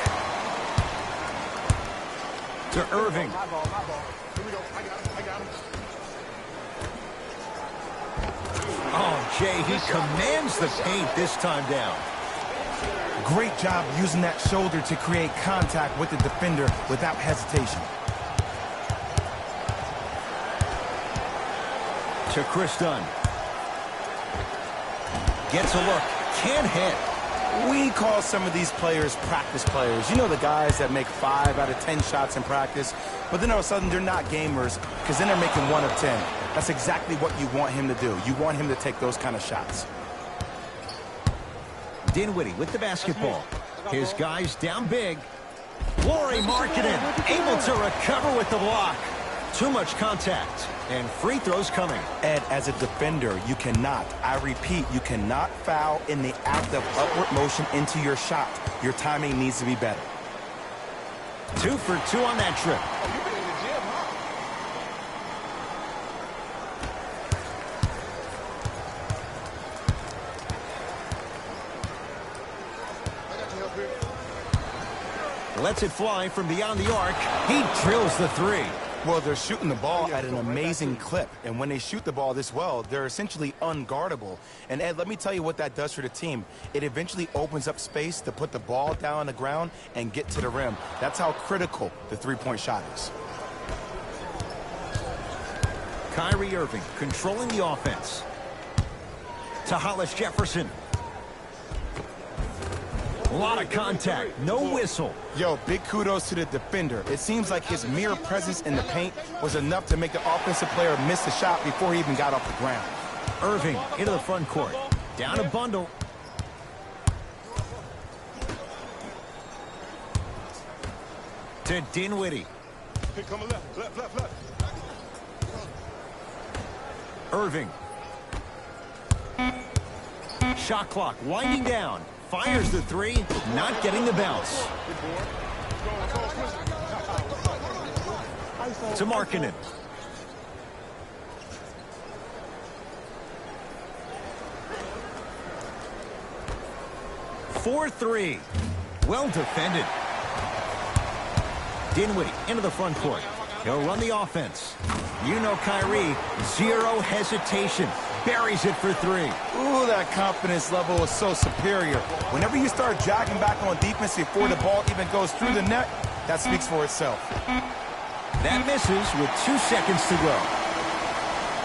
To Irving. My ball. Here we go. I got him. Oh, Jay, he commands the paint this time down. Great job using that shoulder to create contact with the defender without hesitation. To Chris Dunn. Gets a look. Can't hit. We call some of these players practice players. You know, the guys that make 5 out of 10 shots in practice, but then all of a sudden they're not gamers because then they're making 1 of 10. That's exactly what you want him to do. You want him to take those kind of shots. Dinwiddie with the basketball. His guys down big. Lauri Markkanen able to recover with the block. Too much contact. And free throws coming. Ed, as a defender, you cannot, I repeat, you cannot foul in the act of upward motion into your shot. Your timing needs to be better. 2 for 2 on that trip. help here. Lets it fly from beyond the arc. He drills the three. Well, they're shooting the ball at an amazing clip, and when they shoot the ball this well, they're essentially unguardable. And Ed, let me tell you what that does for the team. It eventually opens up space to put the ball down on the ground and get to the rim. That's how critical the three-point shot is. Kyrie Irving controlling the offense. To Hollis Jefferson. A lot of contact, no whistle. Yo, big kudos to the defender. It seems like his mere presence in the paint was enough to make the offensive player miss the shot before he even got off the ground. Irving into the front court. Down a bundle. To Dinwiddie. Here, coming left, left. Irving. Shot clock winding down. Fires the three, not getting the bounce. To Markkanen. For three. Well defended. Dinwiddie into the front court. He'll run the offense. You know Kyrie, zero hesitation. Buries it for three. Ooh, that confidence level is so superior. Whenever you start jogging back on defense before the ball even goes through the net, that speaks for itself. That misses with 2 seconds to go.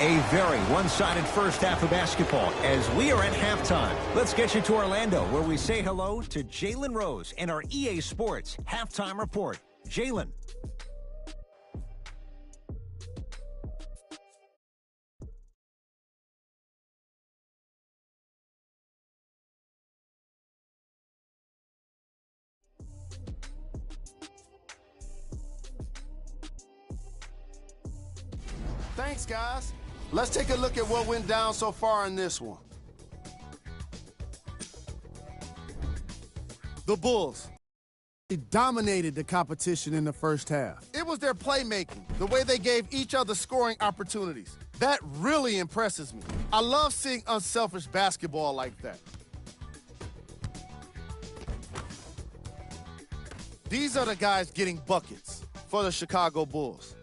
A very one-sided first half of basketball as we are at halftime. Let's get you to Orlando, where we say hello to Jalen Rose and our EA Sports halftime report. Jalen. Thanks, guys. Let's take a look at what went down so far in this one. The Bulls. They dominated the competition in the first half. It was their playmaking, the way they gave each other scoring opportunities. That really impresses me. I love seeing unselfish basketball like that. These are the guys getting buckets for the Chicago Bulls.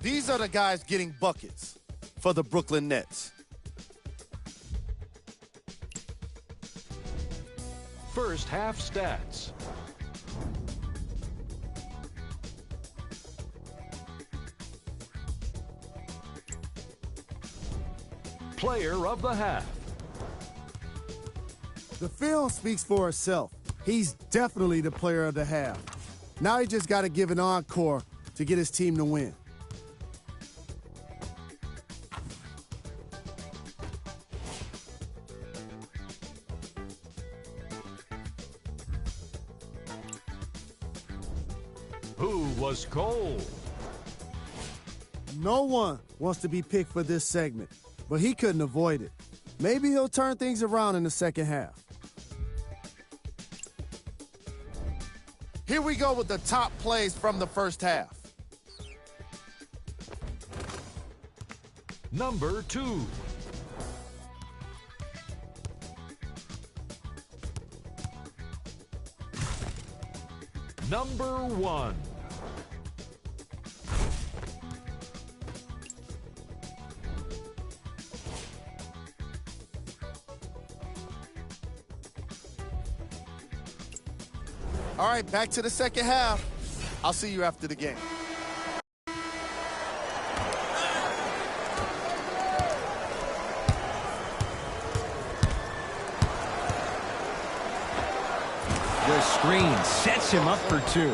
These are the guys getting buckets for the Brooklyn Nets. First half stats. Player of the half. The film speaks for itself. He's definitely the player of the half. Now he just got to give an encore to get his team to win. Who was cold? No one wants to be picked for this segment, but he couldn't avoid it. Maybe he'll turn things around in the second half. Here we go with the top plays from the first half. Number 2. Number 1. All right, back to the second half. I'll see you after the game. The screen sets him up for two.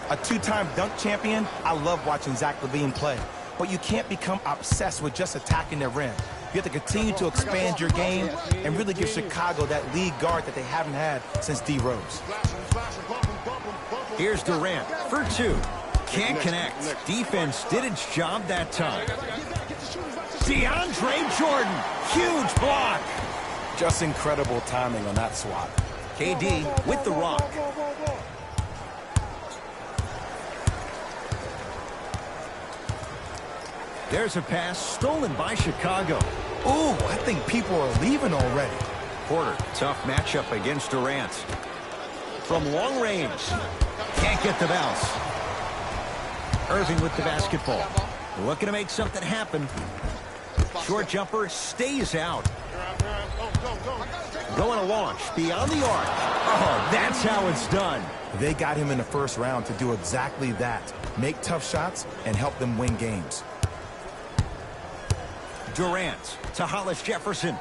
A two-time dunk champion, I love watching Zach LaVine play. But you can't become obsessed with just attacking the rim. You have to continue to expand your game and really give Chicago that lead guard that they haven't had since D. Rose. Here's Durant for two. Can't connect. Defense did its job that time. DeAndre Jordan, huge block. Just incredible timing on that swat. KD with the rock. There's a pass stolen by Chicago. Ooh, I think people are leaving already. Porter, tough matchup against Durant. From long range, can't get the bounce. Irving with the basketball. Looking to make something happen. Short jumper stays out. Going to launch beyond the arc. Oh, that's how it's done. They got him in the first round to do exactly that. Make tough shots and help them win games. Durant to Hollis Jefferson.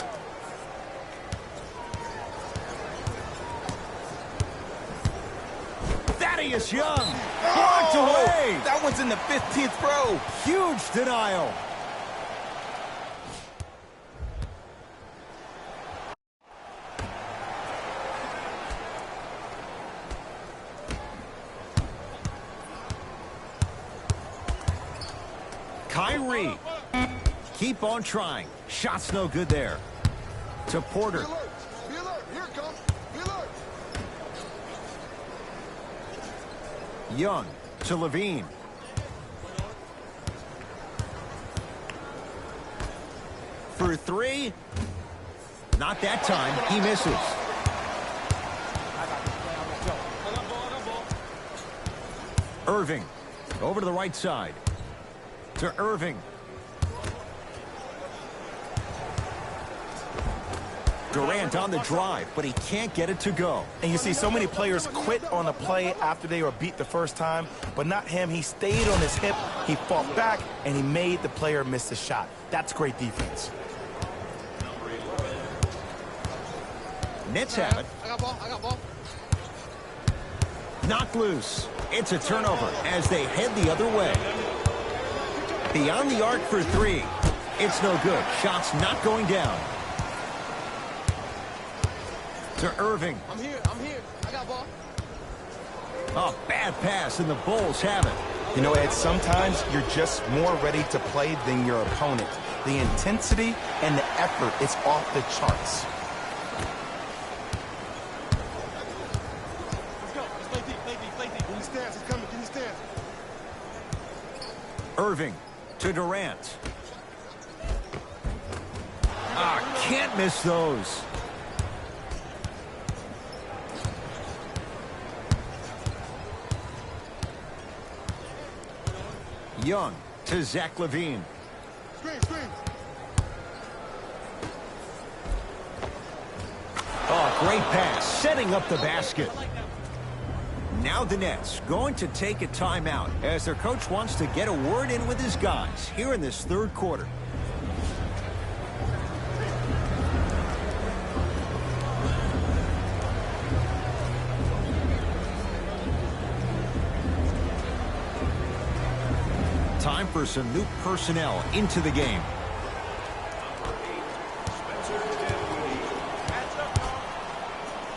Thaddeus Young. Blocked away. That one's in the 15th row. Huge denial. Kyrie. Keep on trying. Shot's no good there. To Porter. Be alert. Be alert. Here it comes. Be alert. Young to Levine. For three. Not that time. He misses. Irving. Over to the right side. To Irving. Durant on the drive, but he can't get it to go. And you see so many players quit on a play after they were beat the first time, but not him. He stayed on his hip, he fought back, and he made the player miss the shot. That's great defense. Nets have it. I got ball. Knocked loose. It's a turnover as they head the other way. Beyond the arc for three. It's no good. Shot's not going down. To Irving. I'm here. I got ball. A bad pass, and the Bulls have it. You know, Ed, sometimes you're just more ready to play than your opponent. The intensity and the effort is off the charts. Let's go. Let's play deep. Can you stand? He's coming. Can you stand? Irving to Durant. Can't miss those. Young to Zach LaVine. Screen. Oh, great pass, setting up the basket. Now the Nets going to take a timeout as their coach wants to get a word in with his guys here in this third quarter. Time for some new personnel into the game.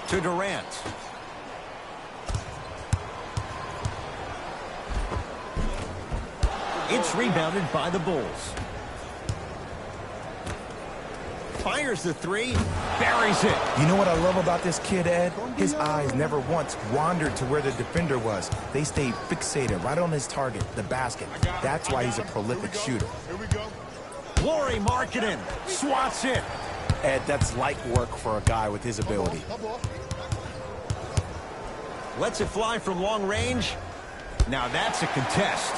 To Durant. It's rebounded by the Bulls. Fires the three, buries it. You know what I love about this kid, Ed? His eyes never once wandered to where the defender was. They stayed fixated right on his target, the basket. That's why he's a prolific shooter. Here we go. Lauri Markkanen swats it. Ed, that's light work for a guy with his ability. Ball. Lets it fly from long range. Now that's a contest.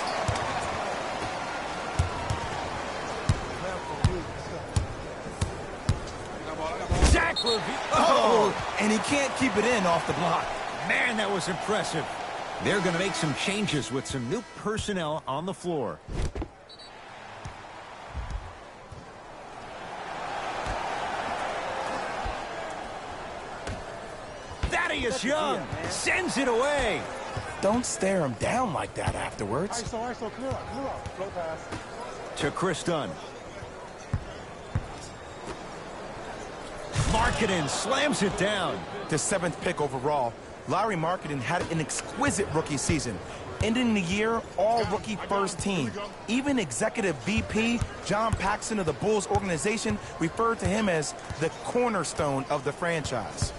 Zach LaVine. Oh, and he can't keep it in off the block. Man, that was impressive. They're going to make some changes with some new personnel on the floor. Thaddeus Young sends it away. Don't stare him down like that afterwards. ISO, clear up. Flow pass. To Chris Dunn. Markkanen slams it down. The 7th pick overall, Lauri Markkanen had an exquisite rookie season. Ending the year, all-rookie first team. Even executive VP John Paxson of the Bulls organization referred to him as the cornerstone of the franchise.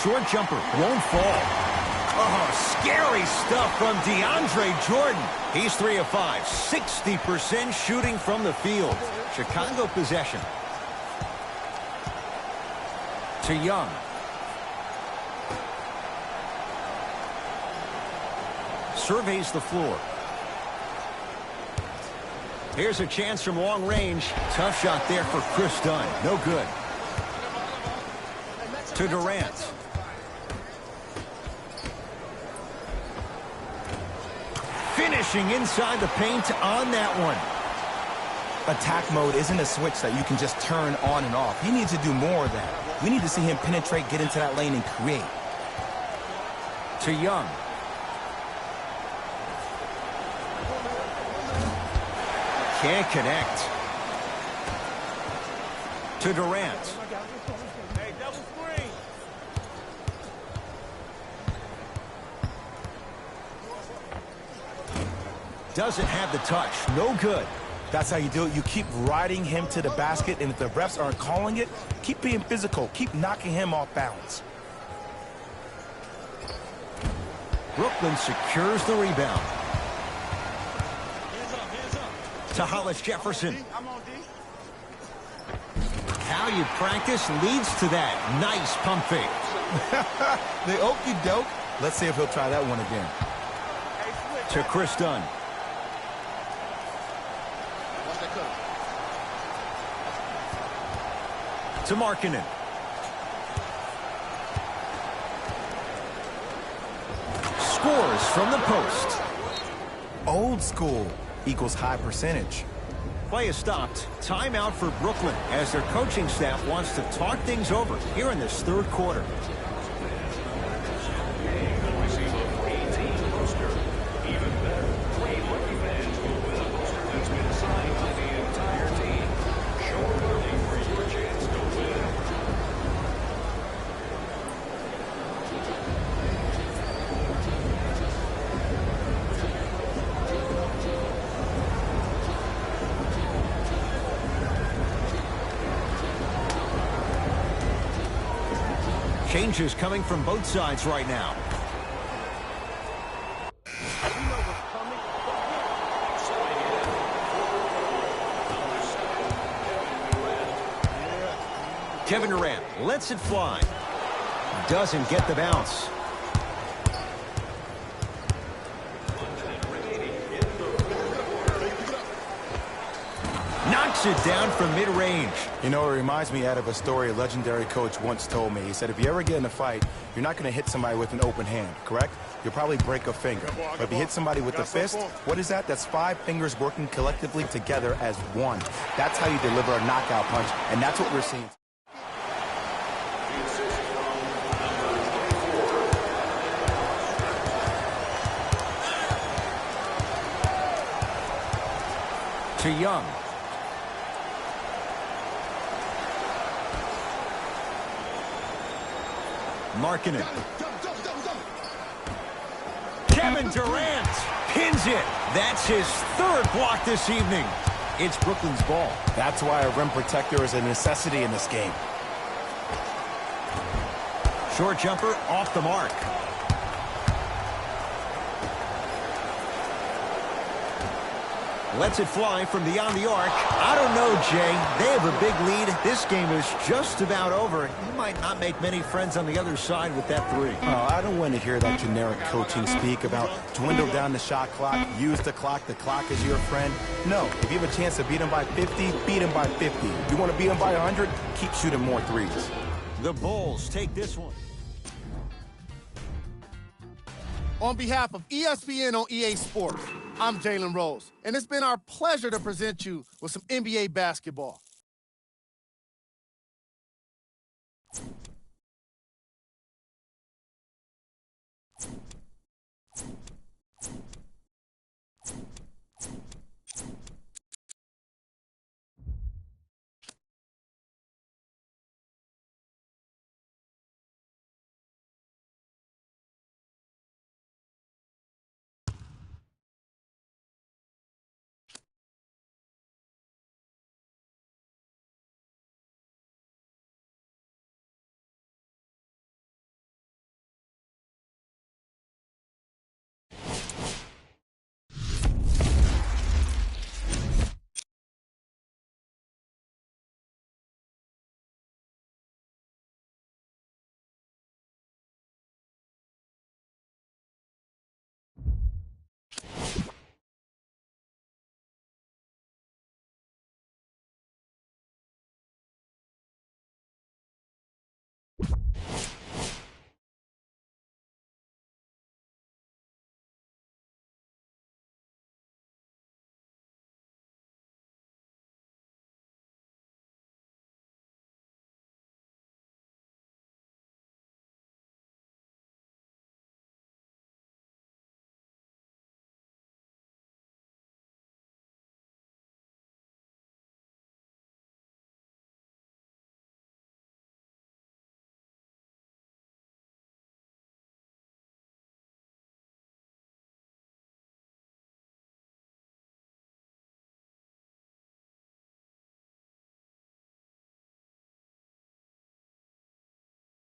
Short jumper won't fall. Oh, scary stuff from DeAndre Jordan. He's 3 of 5, 60% shooting from the field. Chicago possession. To Young. Surveys the floor. Here's a chance from long range. Tough shot there for Chris Dunn. No good. To Durant. Finishing inside the paint on that one. Attack mode isn't a switch that you can just turn on and off. He needs to do more of that. We need to see him penetrate, get into that lane, and create. To Young. Can't connect. To Durant. Hey, double screen. Doesn't have the touch. No good. That's how you do it. You keep riding him to the basket, and if the refs aren't calling it, keep being physical. Keep knocking him off balance. Brooklyn secures the rebound. To Hollis Jefferson. I'm on D. How you practice leads to that. Nice pump fake. The okey doke. Let's see if he'll try that one again. To Chris Dunn. Watch that cut. To Markkanen. Scores from the post. Old school equals high percentage. Play is stopped. Timeout for Brooklyn as their coaching staff wants to talk things over here in this third quarter. Changes coming from both sides right now. Kevin Durant lets it fly. Doesn't get the bounce. Knocks it down from mid-range. You know, it reminds me out of a story a legendary coach once told me. He said, if you ever get in a fight, you're not going to hit somebody with an open hand, correct? You'll probably break a finger. But if you hit somebody with the fist, what is that? That's 5 fingers working collectively together as one. That's how you deliver a knockout punch, and that's what we're seeing. To Young. Markkanen. Kevin Durant pins it. That's his third block this evening. It's Brooklyn's ball. That's why a rim protector is a necessity in this game. Short jumper off the mark. Lets it fly from beyond the arc. I don't know, Jay. They have a big lead. This game is just about over. You might not make many friends on the other side with that three. Oh, I don't want to hear that generic coaching speak about dwindle down the shot clock, use the clock is your friend. No, if you have a chance to beat him by 50, beat him by 50. If you want to beat him by 100, keep shooting more threes. The Bulls take this one. On behalf of ESPN on EA Sports, I'm Jalen Rose, and it's been our pleasure to present you with some NBA basketball.